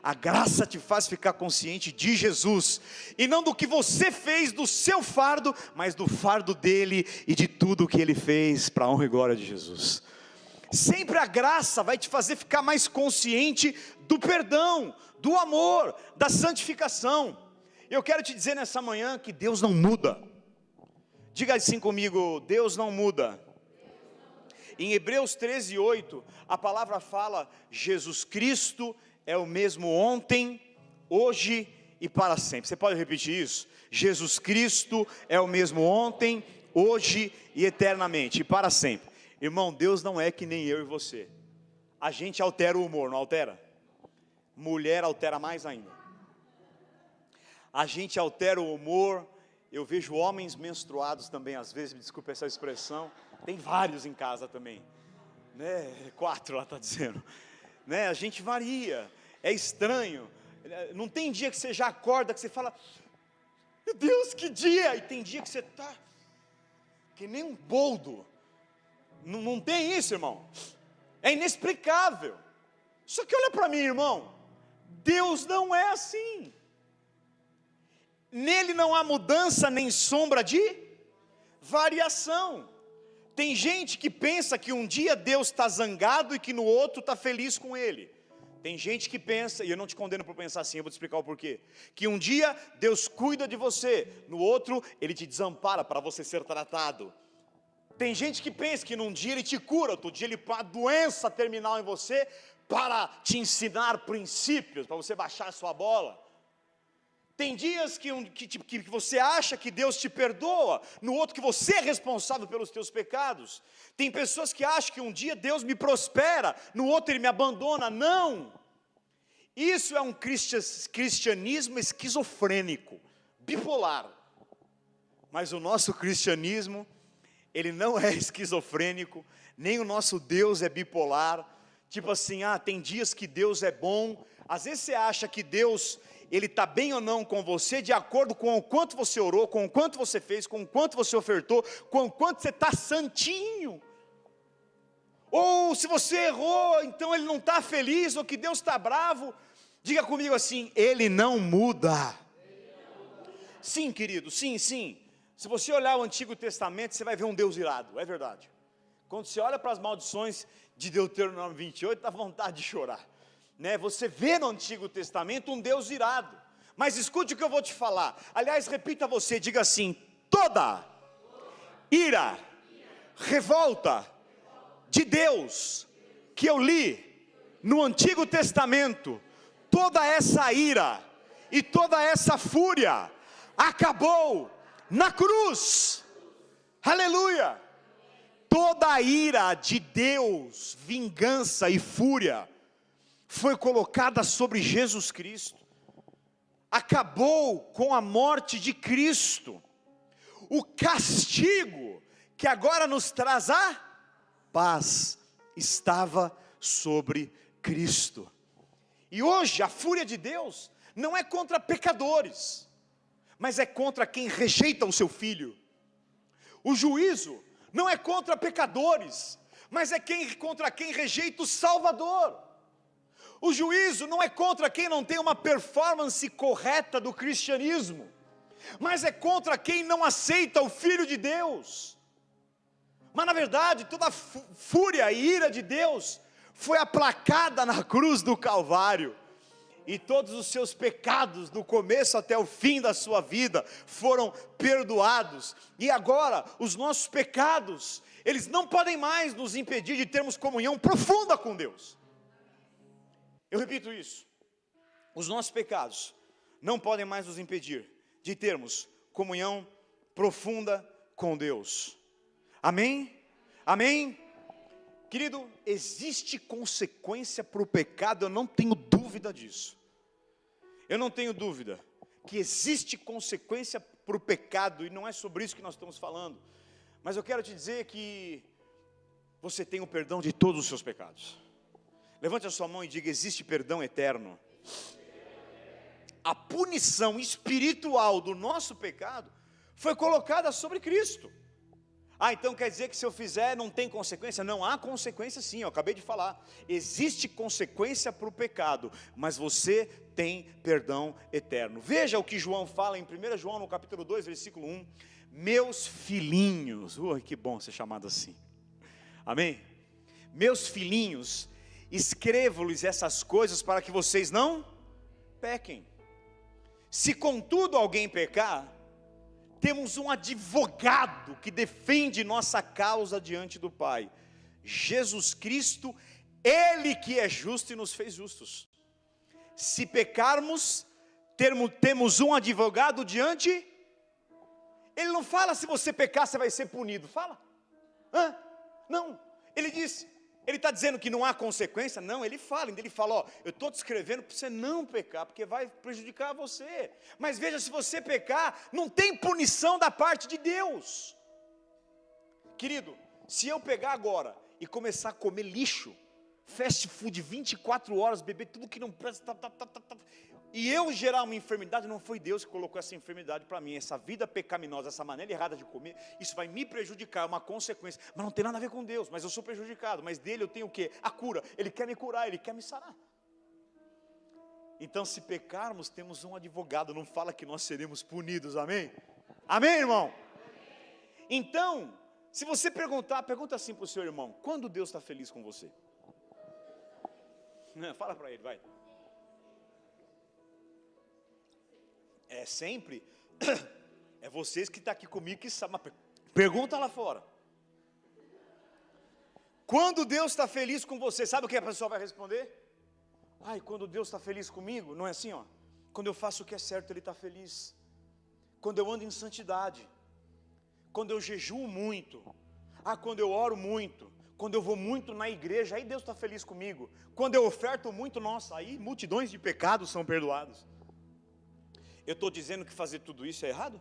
A graça te faz ficar consciente de Jesus, e não do que você fez do seu fardo, mas do fardo dele e de tudo o que ele fez para a honra e glória de Jesus. Sempre a graça vai te fazer ficar mais consciente do perdão, do amor, da santificação. Eu quero te dizer nessa manhã que Deus não muda. Diga assim comigo, Deus não muda. Em Hebreus 13:8, a palavra fala, Jesus Cristo é o mesmo ontem, hoje e para sempre. Você pode repetir isso? Jesus Cristo é o mesmo ontem, hoje e eternamente, e para sempre. Irmão, Deus não é que nem eu e você. A gente altera o humor, não altera? Mulher altera mais ainda. A gente altera o humor. Eu vejo homens menstruados também, às vezes, me desculpe essa expressão, tem vários em casa também, né? 4 lá está dizendo, né? A gente varia, é estranho, não tem dia que você já acorda, que você fala, meu Deus, que dia, e tem dia que você está, que nem um boldo, não tem isso, irmão, é inexplicável. Só que olha para mim, irmão, Deus não é assim. Nele não há mudança nem sombra de variação. Tem gente que pensa que um dia Deus está zangado e que no outro está feliz com ele. Tem gente que pensa, e eu não te condeno por pensar assim, eu vou te explicar o porquê, que um dia Deus cuida de você, no outro Ele te desampara para você ser tratado. Tem gente que pensa que num dia Ele te cura, outro dia Ele põe a doença terminal em você, para te ensinar princípios, para você baixar a sua bola. Tem dias que você acha que Deus te perdoa, no outro que você é responsável pelos teus pecados. Tem pessoas que acham que um dia Deus me prospera, no outro Ele me abandona. Não! Isso é um cristianismo esquizofrênico, bipolar. Mas o nosso cristianismo, ele não é esquizofrênico, nem o nosso Deus é bipolar. Tipo assim, tem dias que Deus é bom. Às vezes você acha que Deus, Ele está bem ou não com você de acordo com o quanto você orou, com o quanto você fez, com o quanto você ofertou, com o quanto você está santinho. Ou se você errou, então Ele não está feliz, ou que Deus está bravo. Diga comigo assim: Ele não muda. Sim, querido, sim. Se você olhar o Antigo Testamento, você vai ver um Deus irado, é verdade. Quando você olha para as maldições de Deuteronômio 28, dá vontade de chorar, né? Você vê no Antigo Testamento um Deus irado. Mas escute o que eu vou te falar. Aliás, repita você, diga assim: toda ira, revolta de Deus que eu li no Antigo Testamento, toda essa ira e toda essa fúria acabou na cruz. Aleluia! Toda a ira de Deus, vingança e fúria foi colocada sobre Jesus Cristo. Acabou com a morte de Cristo. O castigo que agora nos traz a paz estava sobre Cristo. E hoje a fúria de Deus não é contra pecadores, mas é contra quem rejeita o seu filho. O juízo não é contra pecadores, mas é contra quem rejeita o Salvador. O juízo não é contra quem não tem uma performance correta do cristianismo, mas é contra quem não aceita o Filho de Deus. Mas na verdade, toda a fúria e ira de Deus foi aplacada na cruz do Calvário. E todos os seus pecados, do começo até o fim da sua vida, foram perdoados. E agora, os nossos pecados, eles não podem mais nos impedir de termos comunhão profunda com Deus. Eu repito isso: os nossos pecados não podem mais nos impedir de termos comunhão profunda com Deus. Amém? Amém? Querido, existe consequência para o pecado, eu não tenho dúvida disso. Eu não tenho dúvida que existe consequência para o pecado, e não é sobre isso que nós estamos falando. Mas eu quero te dizer que você tem o perdão de todos os seus pecados. Levante a sua mão e diga: existe perdão eterno. A punição espiritual do nosso pecado foi colocada sobre Cristo. Então quer dizer que se eu fizer não tem consequência? Não, há consequência sim, eu acabei de falar. Existe consequência para o pecado, mas você tem perdão eterno. Veja o que João fala em 1 João no capítulo 2, versículo 1. Meus filhinhos, que bom ser chamado assim. Amém? Meus filhinhos, escrevo-lhes essas coisas para que vocês não pequem. Se contudo alguém pecar, temos um advogado que defende nossa causa diante do Pai, Jesus Cristo, Ele que é justo e nos fez justos. Se pecarmos, temos um advogado diante. Ele não fala se você pecar você vai ser punido, fala? Não, ele diz, ele está dizendo que não há consequência? Não, ele fala, eu estou te escrevendo para você não pecar, porque vai prejudicar você. Mas veja, se você pecar, não tem punição da parte de Deus. Querido, se eu pegar agora e começar a comer lixo, fast food 24 horas, beber tudo que não presta, e eu gerar uma enfermidade, não foi Deus que colocou essa enfermidade para mim, essa vida pecaminosa, essa maneira errada de comer, isso vai me prejudicar, é uma consequência, mas não tem nada a ver com Deus, mas eu sou prejudicado, mas dele eu tenho o quê? A cura, Ele quer me curar, Ele quer me sarar. Então se pecarmos, temos um advogado, não fala que nós seremos punidos, amém? Amém, irmão? Então, se você pergunta assim para o seu irmão: quando Deus está feliz com você? Fala para ele, vai. É sempre? É vocês que estão aqui comigo que sabem. Pergunta lá fora. Quando Deus está feliz com você, sabe o que a pessoa vai responder? Quando Deus está feliz comigo, não é assim, ó. Quando eu faço o que é certo, Ele está feliz. Quando eu ando em santidade. Quando eu jejuo muito. Quando eu oro muito. Quando eu vou muito na igreja, aí Deus está feliz comigo. Quando eu oferto muito, nossa, aí multidões de pecados são perdoados. Eu estou dizendo que fazer tudo isso é errado?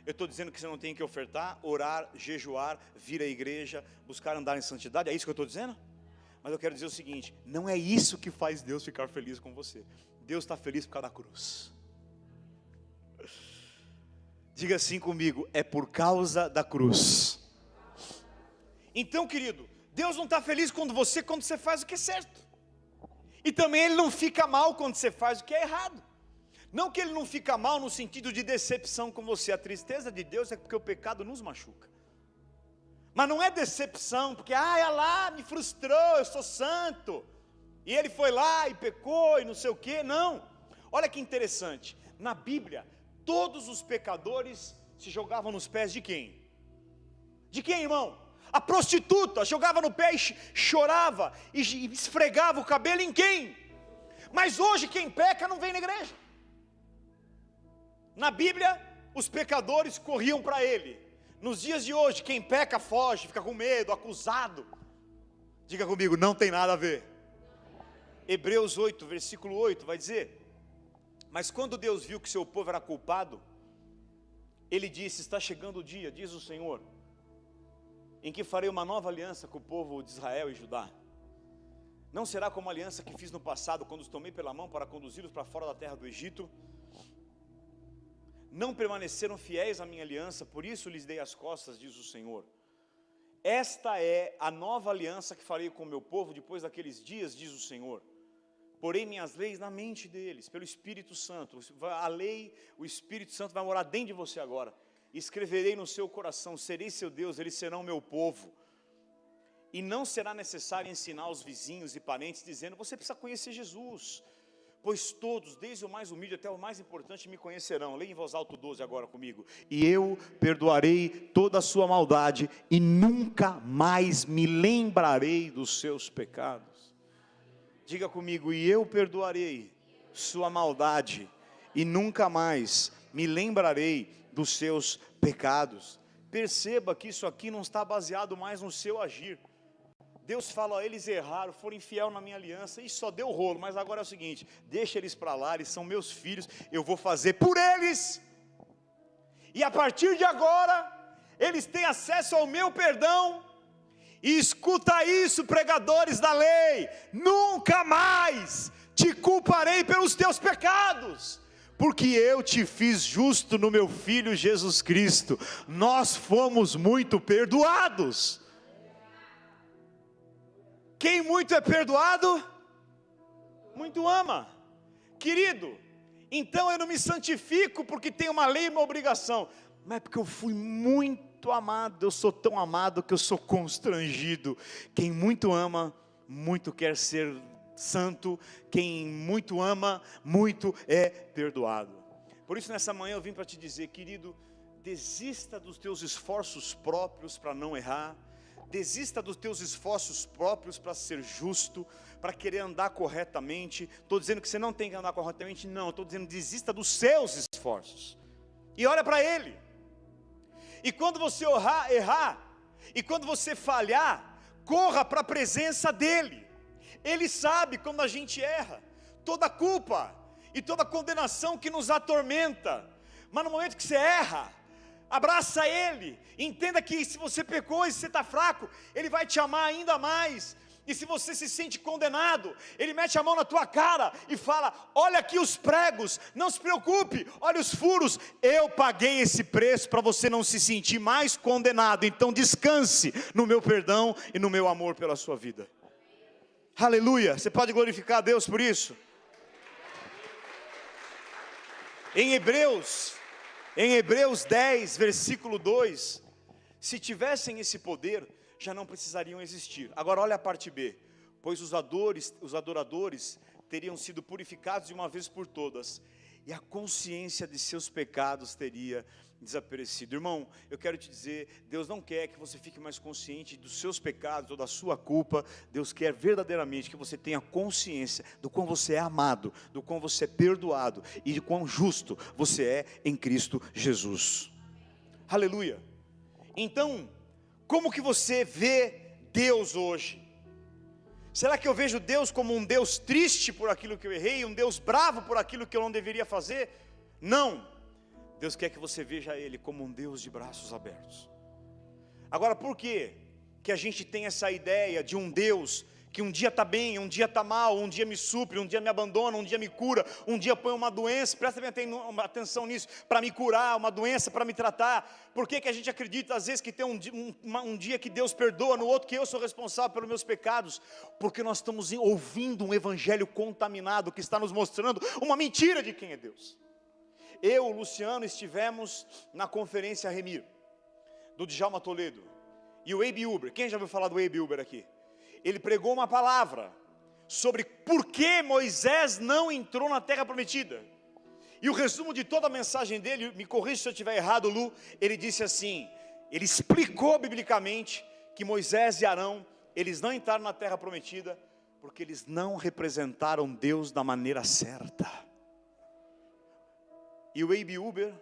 Eu estou dizendo que você não tem que ofertar, orar, jejuar, vir à igreja, buscar andar em santidade? É isso que eu estou dizendo? Mas eu quero dizer o seguinte: não é isso que faz Deus ficar feliz com você. Deus está feliz por causa da cruz. Diga assim comigo: é por causa da cruz. Então, querido, Deus não está feliz quando você faz o que é certo. E também Ele não fica mal quando você faz o que é errado. Não que Ele não fica mal no sentido de decepção com você. A tristeza de Deus é porque o pecado nos machuca. Mas não é decepção, porque olha lá, me frustrou, eu sou santo, e ele foi lá e pecou e não sei o que. Não, olha que interessante, na Bíblia, todos os pecadores se jogavam nos pés de quem? De quem, irmão? A prostituta jogava no pé e chorava, e esfregava o cabelo em quem? Mas hoje quem peca não vem na igreja. Na Bíblia, os pecadores corriam para ele. Nos dias de hoje, quem peca foge, fica com medo, acusado. Diga comigo, não tem nada a ver. Hebreus 8, versículo 8 vai dizer: mas quando Deus viu que seu povo era culpado, Ele disse: está chegando o dia, diz o Senhor, em que farei uma nova aliança com o povo de Israel e Judá. Não será como a aliança que fiz no passado, quando os tomei pela mão para conduzi-los para fora da terra do Egito. Não permaneceram fiéis à minha aliança, por isso lhes dei as costas, diz o Senhor. Esta é a nova aliança que farei com o meu povo depois daqueles dias, diz o Senhor. Porei minhas leis na mente deles, pelo Espírito Santo. A lei, o Espírito Santo vai morar dentro de você agora. Escreverei no seu coração, serei seu Deus, eles serão meu povo. E não será necessário ensinar os vizinhos e parentes, dizendo: você precisa conhecer Jesus. Pois todos, desde o mais humilde até o mais importante, me conhecerão. Leia em voz alta o 12 agora comigo. E eu perdoarei toda a sua maldade, e nunca mais me lembrarei dos seus pecados. Diga comigo: e eu perdoarei sua maldade, e nunca mais me lembrarei dos seus pecados. Perceba que isso aqui não está baseado mais no seu agir. Deus fala: ó, eles erraram, foram infiel na minha aliança, e só deu rolo. Mas agora é o seguinte: deixa eles para lá, eles são meus filhos, eu vou fazer por eles, e a partir de agora eles têm acesso ao meu perdão. E escuta isso, pregadores da lei: nunca mais te culparei pelos teus pecados, porque eu te fiz justo no meu Filho Jesus Cristo. Nós fomos muito perdoados. Quem muito é perdoado, muito ama. Querido, então eu não me santifico porque tem uma lei e uma obrigação, mas é porque eu fui muito amado. Eu sou tão amado que eu sou constrangido. Quem muito ama, muito quer ser santo. Quem muito ama, muito é perdoado. Por isso nessa manhã eu vim para te dizer: querido, desista dos teus esforços próprios para não errar. Desista dos teus esforços próprios para ser justo, para querer andar corretamente. Estou dizendo que você não tem que andar corretamente, não. Estou dizendo: desista dos seus esforços e olha para Ele. E quando você errar, e quando você falhar, corra para a presença dEle. Ele sabe quando a gente erra, toda culpa e toda condenação que nos atormenta. Mas no momento que você erra, abraça Ele, entenda que se você pecou e se você está fraco, Ele vai te amar ainda mais. E se você se sente condenado, Ele mete a mão na tua cara e fala: olha aqui os pregos, não se preocupe, olha os furos, eu paguei esse preço para você não se sentir mais condenado. Então descanse no meu perdão e no meu amor pela sua vida. Aleluia, você pode glorificar a Deus por isso? Em Hebreus 10, versículo 2, se tivessem esse poder, já não precisariam existir. Agora olha a parte B: pois os adoradores teriam sido purificados de uma vez por todas, e a consciência de seus pecados teria desaparecido. Irmão, eu quero te dizer, Deus não quer que você fique mais consciente dos seus pecados ou da sua culpa. Deus quer verdadeiramente que você tenha consciência do quão você é amado, do quão você é perdoado e de quão justo você é em Cristo Jesus. Aleluia. Então, como que você vê Deus hoje? Será que eu vejo Deus como um Deus triste por aquilo que eu errei, um Deus bravo por aquilo que eu não deveria fazer? Não. Deus quer que você veja Ele como um Deus de braços abertos. Agora, por que a gente tem essa ideia de um Deus que um dia está bem, um dia está mal, um dia me supre, um dia me abandona, um dia me cura, um dia põe uma doença, presta bem atenção nisso, para me curar, uma doença para me tratar. Por que a gente acredita às vezes que tem um dia que Deus perdoa, no outro que eu sou responsável pelos meus pecados? Porque nós estamos ouvindo um evangelho contaminado, que está nos mostrando uma mentira de quem é Deus. Eu, o Luciano, estivemos na conferência Remir, do Djalma Toledo, e o Abe Uber. Quem já ouviu falar do Abe Uber aqui? Ele pregou uma palavra sobre por que Moisés não entrou na terra prometida. E o resumo de toda a mensagem dele, me corrija se eu estiver errado, Lu, ele disse assim, ele explicou biblicamente que Moisés e Arão, eles não entraram na terra prometida, porque eles não representaram Deus da maneira certa. E o Abe Uber,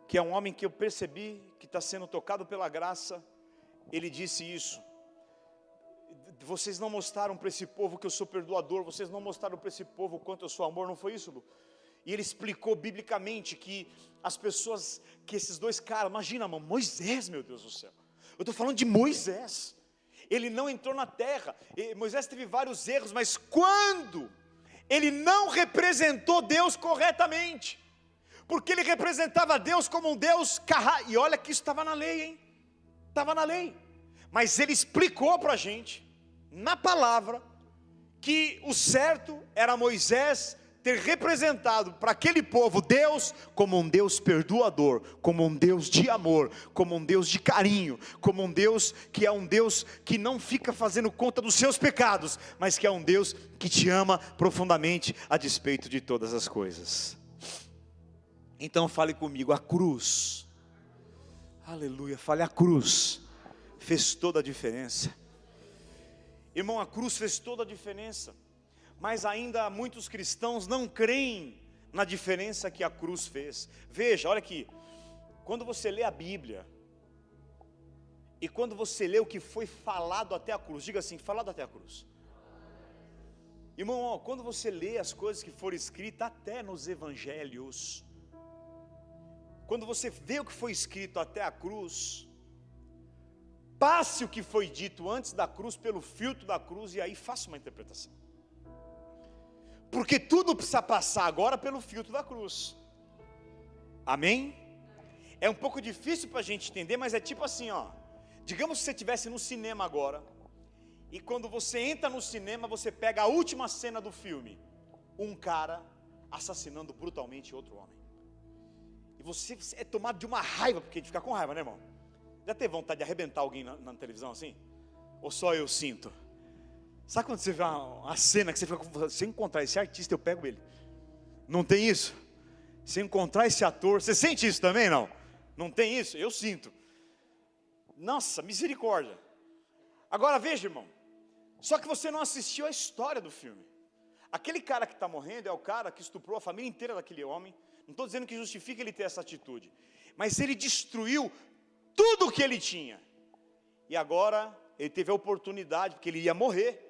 que é um homem que eu percebi, que está sendo tocado pela graça, ele disse isso: vocês não mostraram para esse povo que eu sou perdoador, vocês não mostraram para esse povo o quanto eu sou amor, não foi isso, Lu? E ele explicou biblicamente que as pessoas, que esses dois caras, imagina, mano, Moisés, meu Deus do céu, eu estou falando de Moisés, ele não entrou na terra, Moisés teve vários erros, mas quando ele não representou Deus corretamente, porque ele representava Deus como um Deus e olha que isso estava na lei, hein? Estava na lei, mas ele explicou para a gente, na palavra, que o certo era Moisés ter representado para aquele povo Deus como um Deus perdoador, como um Deus de amor, como um Deus de carinho, como um Deus que é um Deus que não fica fazendo conta dos seus pecados, mas que é um Deus que te ama profundamente a despeito de todas as coisas. Então fale comigo, a cruz, aleluia, fale, a cruz fez toda a diferença. Irmão, a cruz fez toda a diferença, mas ainda muitos cristãos não creem na diferença que a cruz fez. Veja, olha aqui, quando você lê a Bíblia, e quando você lê o que foi falado até a cruz, diga assim, falado até a cruz. Irmão, ó, quando você lê as coisas que foram escritas até nos evangelhos, quando você vê o que foi escrito até a cruz, passe o que foi dito antes da cruz pelo filtro da cruz e aí faça uma interpretação. Porque tudo precisa passar agora pelo filtro da cruz. Amém? É um pouco difícil para a gente entender, mas é tipo assim, ó. Digamos que você estivesse no cinema agora, e quando você entra no cinema, você pega a última cena do filme, um cara assassinando brutalmente outro homem. E você é tomado de uma raiva, porque a gente fica com raiva, né, irmão? Já teve vontade de arrebentar alguém na televisão assim? Ou só eu sinto? Sabe quando você vê uma cena que você fica, se eu encontrar esse artista, eu pego ele? Não tem isso? Se eu encontrar esse ator, você sente isso também, não? Não tem isso? Eu sinto. Nossa, misericórdia. Agora veja, irmão, só que você não assistiu a história do filme. Aquele cara que está morrendo é o cara que estuprou a família inteira daquele homem. Não estou dizendo que justifica ele ter essa atitude, mas ele destruiu tudo o que ele tinha, e agora ele teve a oportunidade, porque ele ia morrer,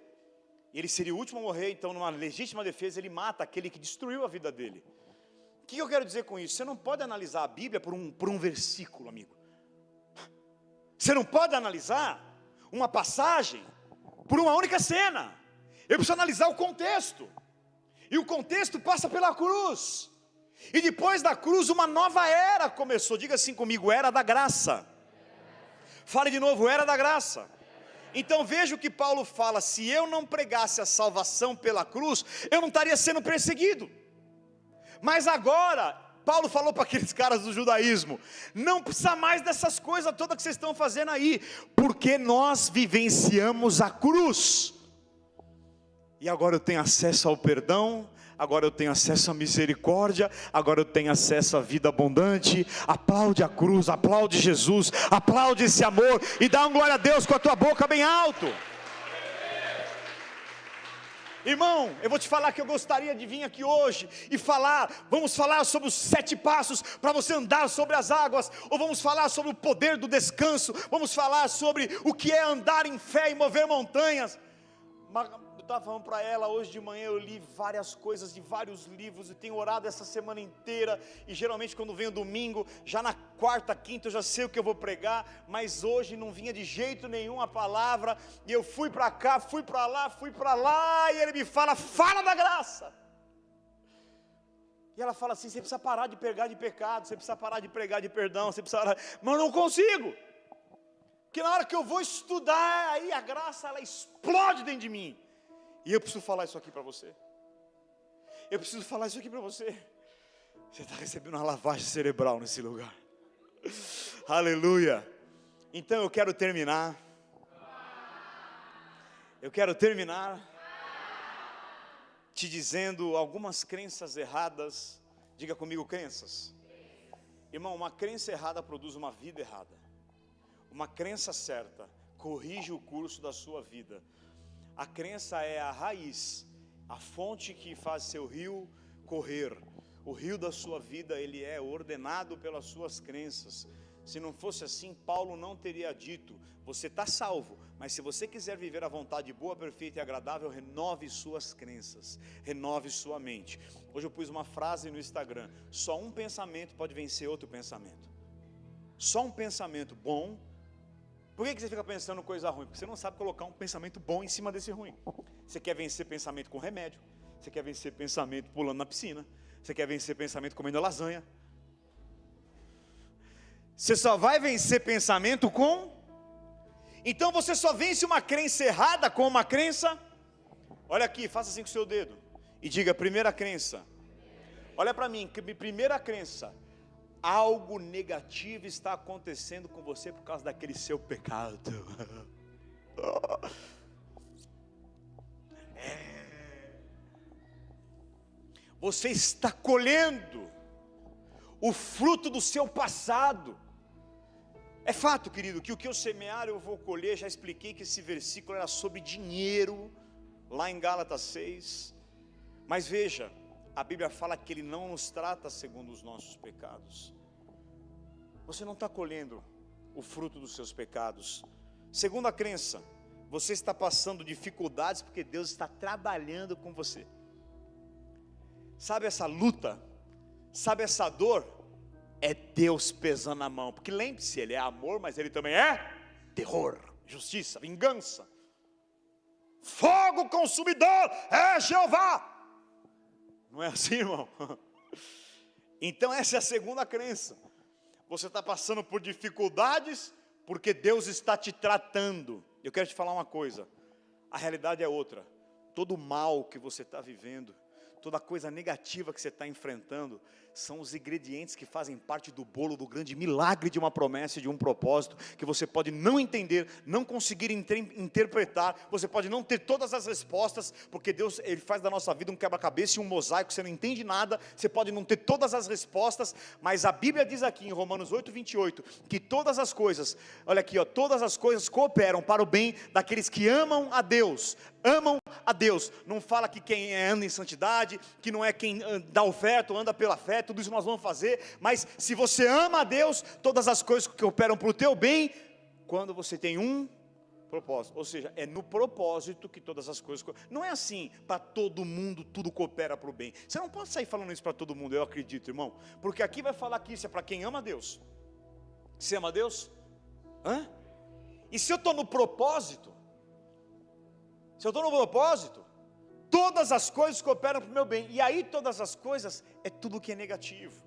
ele seria o último a morrer, então numa legítima defesa ele mata aquele que destruiu a vida dele. O que eu quero dizer com isso? Você não pode analisar a Bíblia por um versículo, amigo. Você não pode analisar uma passagem por uma única cena. Eu preciso analisar o contexto, e o contexto passa pela cruz, e depois da cruz uma nova era começou. Diga assim comigo, era da graça. Fale de novo, era da graça. Então veja o que Paulo fala: se eu não pregasse a salvação pela cruz, eu não estaria sendo perseguido. Mas agora, Paulo falou para aqueles caras do judaísmo: não precisa mais dessas coisas todas que vocês estão fazendo aí, porque nós vivenciamos a cruz, e agora eu tenho acesso ao perdão, agora eu tenho acesso à misericórdia, agora eu tenho acesso à vida abundante. Aplaude a cruz, aplaude Jesus, aplaude esse amor, e dá uma glória a Deus com a tua boca bem alto. Irmão, eu vou te falar que eu gostaria de vir aqui hoje e vamos falar sobre os 7 passos para você andar sobre as águas, ou vamos falar sobre o poder do descanso, vamos falar sobre o que é andar em fé e mover montanhas. Mas estava falando para ela, hoje de manhã eu li várias coisas de vários livros e tenho orado essa semana inteira, e geralmente quando vem o domingo, já na quarta, quinta eu já sei o que eu vou pregar, mas hoje não vinha de jeito nenhum a palavra, e eu fui para cá, fui para lá, e ele me fala da graça. E ela fala assim, você precisa parar de pregar de pecado, você precisa parar de pregar de perdão, você precisa parar, mas eu não consigo. Porque na hora que eu vou estudar, aí a graça ela explode dentro de mim. E eu preciso falar isso aqui para você. Eu preciso falar isso aqui para você. Você está recebendo uma lavagem cerebral nesse lugar. Aleluia. Então eu quero terminar. Te dizendo algumas crenças erradas. Diga comigo, crenças. Irmão, uma crença errada produz uma vida errada. Uma crença certa corrige o curso da sua vida. A crença é a raiz, a fonte que faz seu rio correr. O rio da sua vida, ele é ordenado pelas suas crenças. Se não fosse assim, Paulo não teria dito, você está salvo, mas se você quiser viver a vontade boa, perfeita e agradável, renove suas crenças, renove sua mente. Hoje eu pus uma frase no Instagram, só um pensamento pode vencer outro pensamento. Só um pensamento bom. Por que você fica pensando coisa ruim? Porque você não sabe colocar um pensamento bom em cima desse ruim. Você quer vencer pensamento com remédio, você quer vencer pensamento pulando na piscina, você quer vencer pensamento comendo lasanha. Você só vai vencer pensamento com... Então você só vence uma crença errada com uma crença... Olha aqui, faça assim com o seu dedo e diga, primeira crença. Olha para mim, primeira crença. Algo negativo está acontecendo com você por causa daquele seu pecado. Você está colhendo o fruto do seu passado. É fato, querido, que o que eu semear eu vou colher. Já expliquei que esse versículo era sobre dinheiro, lá em Gálatas 6. Mas veja, a Bíblia fala que Ele não nos trata segundo os nossos pecados. Você não está colhendo o fruto dos seus pecados. Segunda crença, você está passando dificuldades porque Deus está trabalhando com você. Sabe essa luta? Sabe essa dor? É Deus pesando a mão. Porque lembre-se, Ele é amor, mas Ele também é terror, justiça, vingança. Fogo consumidor é Jeová. Não é assim, irmão? Então essa é a segunda crença. Você está passando por dificuldades porque Deus está te tratando. Eu quero te falar uma coisa, a realidade é outra. Todo mal que você está vivendo, toda coisa negativa que você está enfrentando, são os ingredientes que fazem parte do bolo do grande milagre de uma promessa e de um propósito, que você pode não entender, não conseguir interpretar, você pode não ter todas as respostas, porque Deus Ele faz da nossa vida um quebra-cabeça e um mosaico, você não entende nada, você pode não ter todas as respostas, mas a Bíblia diz aqui em Romanos 8:28, que todas as coisas, olha aqui, ó, todas as coisas cooperam para o bem daqueles que amam a Deus. Não fala que quem anda em santidade, que não é quem dá oferta ou anda pela fé, tudo isso nós vamos fazer, mas se você ama a Deus, todas as coisas que operam para o teu bem, quando você tem um propósito, ou seja, é no propósito que todas as coisas, não é assim, para todo mundo tudo coopera para o bem, você não pode sair falando isso para todo mundo, eu acredito, irmão, porque aqui vai falar que isso é para quem ama a Deus. Você ama a Deus? E se eu estou no propósito, todas as coisas cooperam para o meu bem. E aí todas as coisas é tudo que é negativo,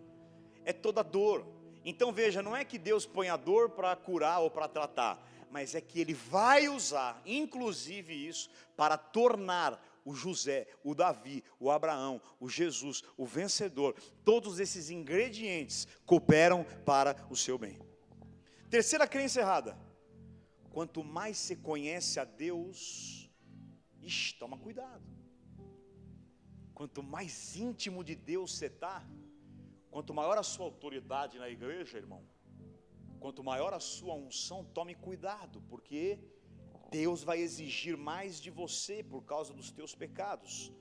é toda dor. Então veja, não é que Deus põe a dor para curar ou para tratar, mas é que Ele vai usar, inclusive isso, para tornar o José, o Davi, o Abraão, o Jesus, o vencedor. Todos esses ingredientes cooperam para o seu bem. Terceira crença errada: quanto mais você conhece a Deus, toma cuidado. Quanto mais íntimo de Deus você está, quanto maior a sua autoridade na igreja, irmão, quanto maior a sua unção, tome cuidado, porque Deus vai exigir mais de você por causa dos teus pecados.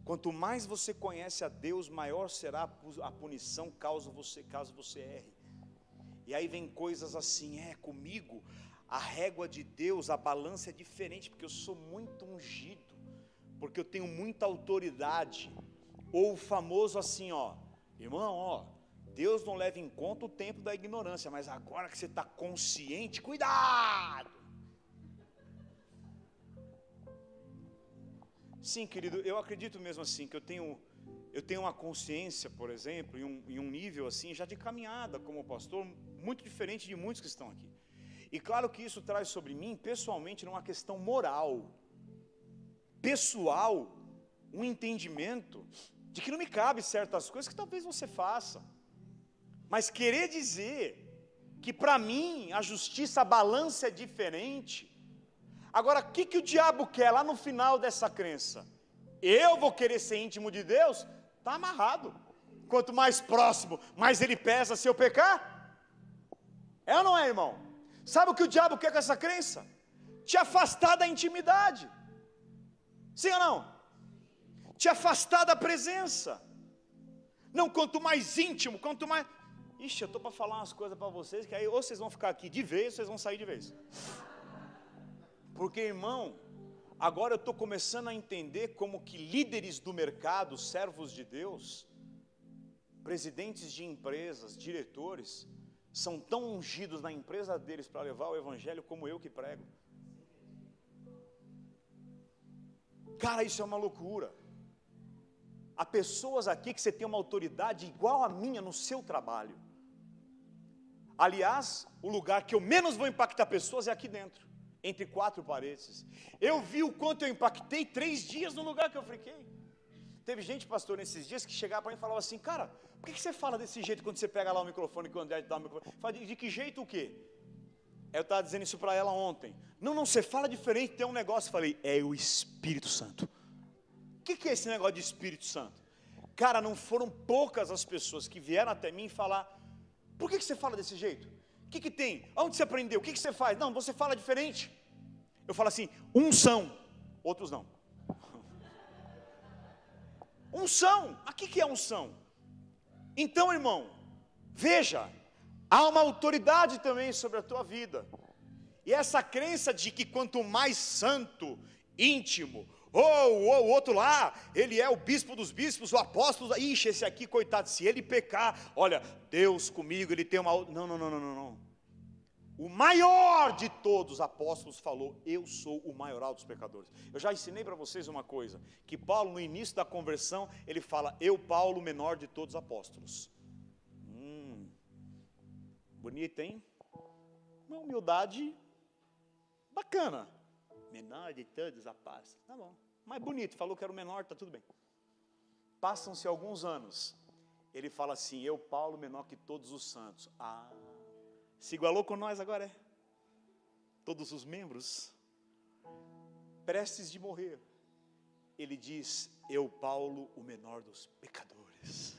Quanto mais você conhece a Deus, maior será a punição caso você erre. E aí vem coisas assim, comigo a régua de Deus, a balança é diferente, porque eu sou muito ungido, porque eu tenho muita autoridade, ou o famoso assim, ó, irmão, ó, Deus não leva em conta o tempo da ignorância, mas agora que você está consciente, cuidado. Sim, querido, eu acredito mesmo assim, que eu tenho uma consciência, por exemplo, em um nível assim, já de caminhada como pastor, muito diferente de muitos que estão aqui. E claro que isso traz sobre mim, pessoalmente, numa questão moral, pessoal, um entendimento de que não me cabe certas coisas que talvez você faça. Mas querer dizer que para mim a justiça, a balança é diferente. Agora, o que o diabo quer lá no final dessa crença? Eu vou querer ser íntimo de Deus? Está amarrado. Quanto mais próximo, mais ele pesa se eu pecar. É ou não é, irmão? Sabe o que o diabo quer com essa crença? Te afastar da intimidade. Sim ou não? Te afastar da presença. Não, quanto mais íntimo, quanto mais... Ixi, eu estou para falar umas coisas para vocês, que aí ou vocês vão ficar aqui de vez, ou vocês vão sair de vez. Porque, irmão, agora eu estou começando a entender como que líderes do mercado, servos de Deus, presidentes de empresas, diretores, são tão ungidos na empresa deles para levar o evangelho como eu que prego. Cara, isso é uma loucura. Há pessoas aqui que você tem uma autoridade igual a minha no seu trabalho. Aliás, o lugar que eu menos vou impactar pessoas é aqui dentro, entre quatro paredes. Eu vi o quanto eu impactei 3 dias no lugar que eu fiquei. Teve gente, pastor, nesses dias que chegava para mim e falava assim, cara, por que você fala desse jeito quando você pega lá o microfone, que o André dá o microfone? Fala, de que jeito o quê? Eu estava dizendo isso para ela ontem. Não, você fala diferente, tem um negócio. Eu falei, é o Espírito Santo. O que é esse negócio de Espírito Santo? Cara, não foram poucas as pessoas que vieram até mim falar, por que você fala desse jeito? O que tem? Onde você aprendeu? O que você faz? Não, você fala diferente. Eu falo assim, uns são, outros não. Unção, o que é unção? Então, irmão, veja, há uma autoridade também sobre a tua vida. E essa crença de que quanto mais santo, íntimo, ou o outro lá, ele é o bispo dos bispos, o apóstolo, ixi, esse aqui, coitado, se ele pecar, olha, Deus comigo, ele tem uma... Não. O maior de todos os apóstolos falou, eu sou o maioral dos pecadores. Eu já ensinei para vocês uma coisa, que Paulo no início da conversão, ele fala, eu Paulo, o menor de todos os apóstolos. Bonito, hein? Uma humildade bacana. Menor de todos os apóstolos, tá bom. Mas bonito, falou que era o menor, tá tudo bem. Passam-se alguns anos, ele fala assim, eu Paulo, menor que todos os santos. Se igualou com nós agora, é? Todos os membros, prestes de morrer, ele diz, eu Paulo, o menor dos pecadores.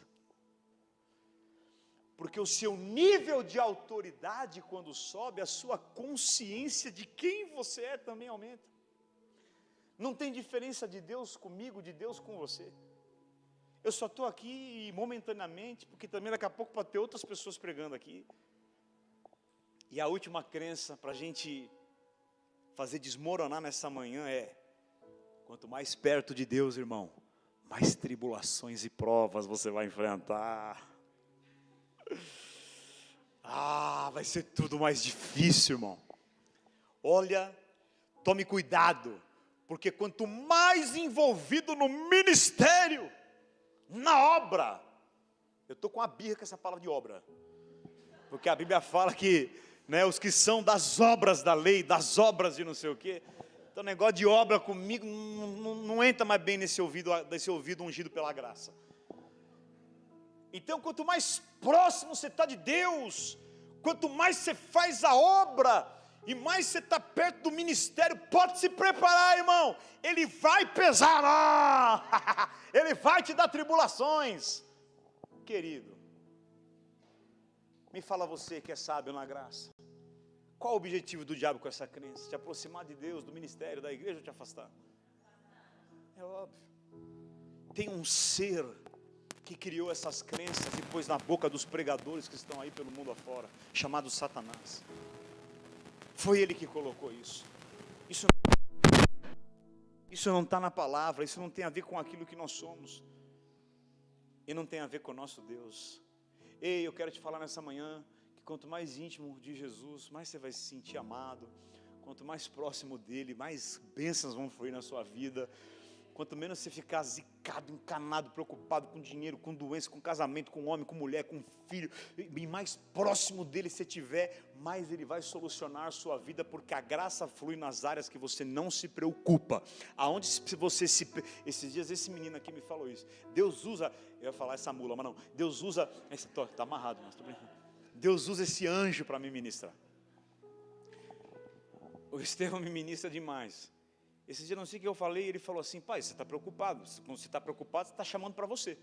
Porque o seu nível de autoridade, quando sobe, a sua consciência de quem você é também aumenta. Não tem diferença de Deus comigo, de Deus com você. Eu só estou aqui momentaneamente, porque também daqui a pouco pode ter outras pessoas pregando aqui. E a última crença para a gente fazer desmoronar nessa manhã é, quanto mais perto de Deus, irmão, mais tribulações e provas você vai enfrentar. Vai ser tudo mais difícil, irmão. Olha, tome cuidado, porque quanto mais envolvido no ministério, na obra, eu estou com a birra com essa palavra de obra, porque a Bíblia fala que, né, os que são das obras da lei, das obras de não sei o quê, então negócio de obra comigo não entra mais bem nesse ouvido ungido pela graça. Então, quanto mais próximo você está de Deus, quanto mais você faz a obra, e mais você está perto do ministério, pode se preparar, irmão, ele vai pesar, ele vai te dar tribulações, querido. Me fala você que é sábio na graça, qual o objetivo do diabo com essa crença? Te aproximar de Deus, do ministério, da igreja, ou te afastar? É óbvio. Tem um ser que criou essas crenças e pôs na boca dos pregadores que estão aí pelo mundo afora, chamado Satanás. Foi ele que colocou isso. Isso não está na palavra, isso não tem a ver com aquilo que nós somos. E não tem a ver com o nosso Deus. Ei, eu quero te falar nessa manhã, que quanto mais íntimo de Jesus, mais você vai se sentir amado. Quanto mais próximo dele, mais bênçãos vão fluir na sua vida. Quanto menos você ficar zicado, encanado, preocupado com dinheiro, com doença, com casamento, com homem, com mulher, com filho, e mais próximo dele você estiver, mais ele vai solucionar a sua vida, porque a graça flui nas áreas que você não se preocupa. Aonde você se... Esses dias esse menino aqui me falou isso. Deus usa... Eu ia falar essa mula, mas não. Deus usa... Está amarrado, mas estou brincando. Deus usa esse anjo para me ministrar. O Estevão me ministra demais. Esse dia não sei o que eu falei, ele falou assim: pai, você está preocupado. Quando você está preocupado, você está chamando para você.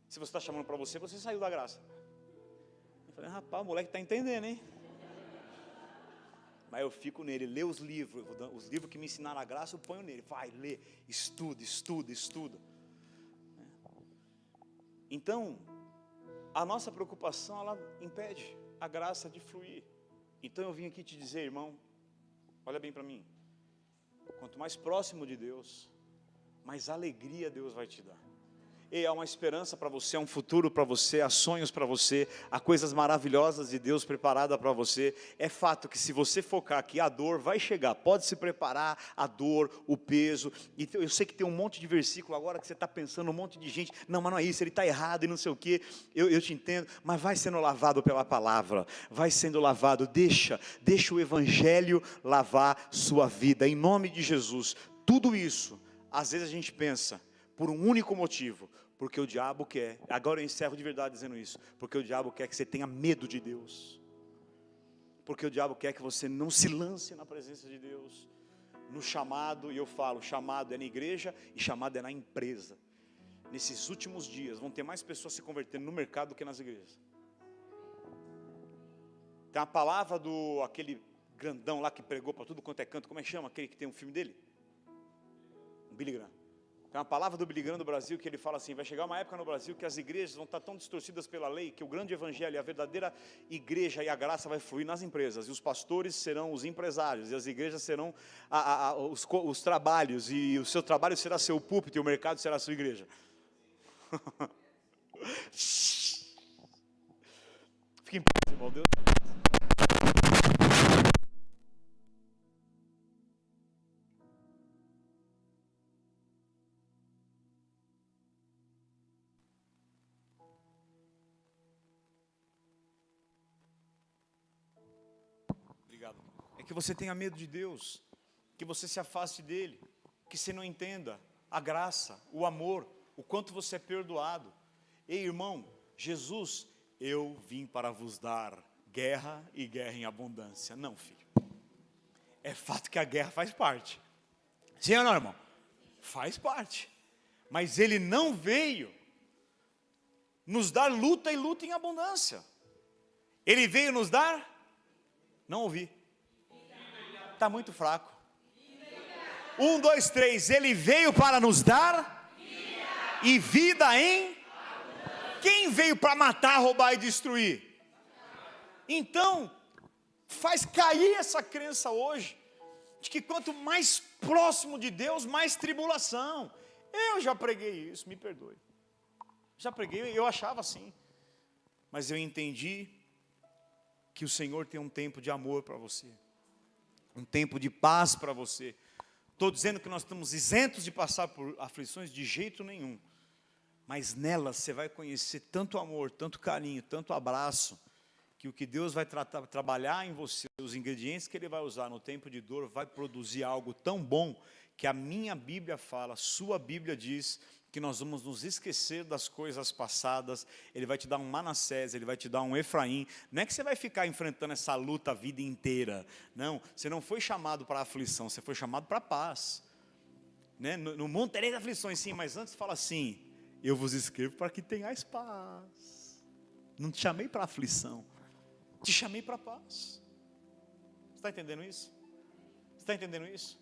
Se você está chamando para você, você saiu da graça. Eu falei: rapaz, o moleque está entendendo, hein? Mas eu fico nele, lê os livros que me ensinaram a graça, eu ponho nele. Vai, lê, estuda, estuda, estuda. Então, a nossa preocupação, ela impede a graça de fluir. Então eu vim aqui te dizer, irmão, olha bem para mim. Quanto mais próximo de Deus, mais alegria Deus vai te dar. E há uma esperança para você, há um futuro para você, há sonhos para você, há coisas maravilhosas de Deus preparada para você. É fato que se você focar aqui, a dor vai chegar, pode se preparar, a dor, o peso. E eu sei que tem um monte de versículo agora que você está pensando, um monte de gente, não, mas não é isso, ele está errado e não sei o quê. Eu te entendo, mas vai sendo lavado pela palavra, vai sendo lavado, deixa o evangelho lavar sua vida, em nome de Jesus. Tudo isso, às vezes a gente pensa, por um único motivo, porque o diabo quer, agora eu encerro de verdade dizendo isso, porque o diabo quer que você tenha medo de Deus, porque o diabo quer que você não se lance na presença de Deus, no chamado, e eu falo, chamado é na igreja e chamado é na empresa. Nesses últimos dias, vão ter mais pessoas se convertendo no mercado do que nas igrejas. Tem a palavra do, aquele grandão lá que pregou para tudo quanto é canto, como é que chama aquele que tem um filme dele? Billy Graham. Tem uma palavra do Billy Graham do Brasil que ele fala assim: vai chegar uma época no Brasil que as igrejas vão estar tão distorcidas pela lei, que o grande evangelho, a verdadeira igreja e a graça vai fluir nas empresas, e os pastores serão os empresários, e as igrejas serão os trabalhos, e o seu trabalho será seu púlpito, e o mercado será a sua igreja. Fique em paz, irmão, Deus. É que você tenha medo de Deus, que você se afaste dele, que você não entenda a graça, o amor, o quanto você é perdoado. Ei, irmão, Jesus, eu vim para vos dar guerra e guerra em abundância. Não, filho, é fato que a guerra faz parte. Sim ou não, irmão? Faz parte, mas ele não veio nos dar luta e luta em abundância. Ele veio nos dar, não ouvi. Está muito fraco. 1, 2, 3. Ele veio para nos dar e vida em... Quem veio para matar, roubar e destruir? Então, faz cair essa crença hoje, de que quanto mais próximo de Deus, mais tribulação. Eu já preguei isso, me perdoe. Já preguei, eu achava assim. Mas eu entendi que o Senhor tem um tempo de amor para você. Um tempo de paz para você. Estou dizendo que nós estamos isentos de passar por aflições de jeito nenhum. Mas nelas você vai conhecer tanto amor, tanto carinho, tanto abraço, que o que Deus vai trabalhar em você, os ingredientes que Ele vai usar no tempo de dor, vai produzir algo tão bom, que a minha Bíblia fala, sua Bíblia diz, que nós vamos nos esquecer das coisas passadas. Ele vai te dar um Manassés, Ele vai te dar um Efraim. Não é que você vai ficar enfrentando essa luta a vida inteira. Não, você não foi chamado para a aflição, você foi chamado para a paz. Né? No mundo tereis aflições, sim, mas antes fala assim: eu vos escrevo para que tenhais paz. Não te chamei para a aflição, te chamei para a paz. Você está entendendo isso? Você está entendendo isso?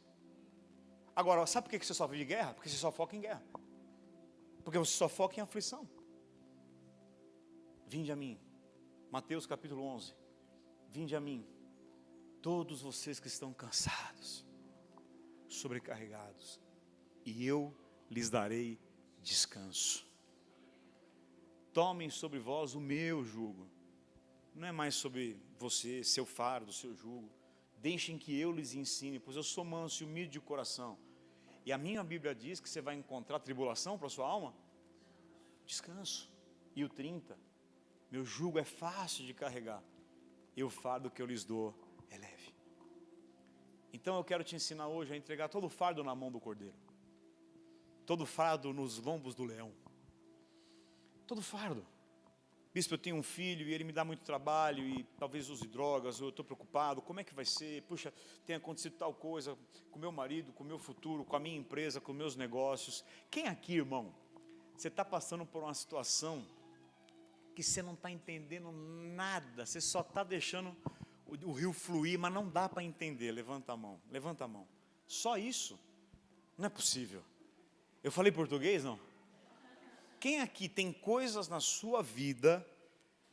Agora, sabe por que você só vive guerra? Porque você só foca em guerra. Porque você só foca em aflição. Vinde a mim. Mateus capítulo 11. Vinde a mim, todos vocês que estão cansados, sobrecarregados, e eu lhes darei descanso. Tomem sobre vós o meu jugo. Não é mais sobre você, seu fardo, seu jugo. Deixem que eu lhes ensine, pois eu sou manso e humilde de coração. E a minha Bíblia diz que você vai encontrar tribulação para a sua alma? Descanso. E o 30, meu jugo é fácil de carregar, e o fardo que eu lhes dou é leve. Então eu quero te ensinar hoje a entregar todo o fardo na mão do Cordeiro. Todo o fardo nos lombos do leão. Todo fardo. Bispo, eu tenho um filho e ele me dá muito trabalho e talvez use drogas, ou eu estou preocupado, como é que vai ser? Puxa, tem acontecido tal coisa com meu marido, com o meu futuro, com a minha empresa, com meus negócios. Quem aqui, irmão, você está passando por uma situação que você não está entendendo nada, você só está deixando o rio fluir, mas não dá para entender? Levanta a mão, levanta a mão. Só isso? Não é possível. Eu falei português, não? Quem aqui tem coisas na sua vida,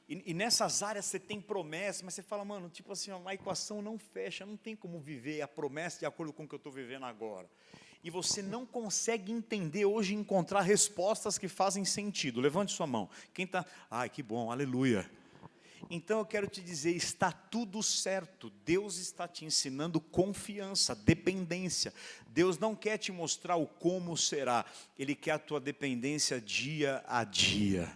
e nessas áreas você tem promessa, mas você fala, mano, tipo assim, a equação não fecha, não tem como viver a promessa de acordo com o que eu estou vivendo agora. E você não consegue entender hoje, encontrar respostas que fazem sentido. Levante sua mão. Quem está, ai que bom, aleluia. Então eu quero te dizer, está tudo certo. Deus está te ensinando confiança, dependência. Deus não quer te mostrar o como será, Ele quer a tua dependência dia a dia.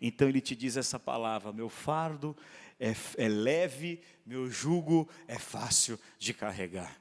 Então Ele te diz essa palavra, meu fardo é leve, meu jugo é fácil de carregar.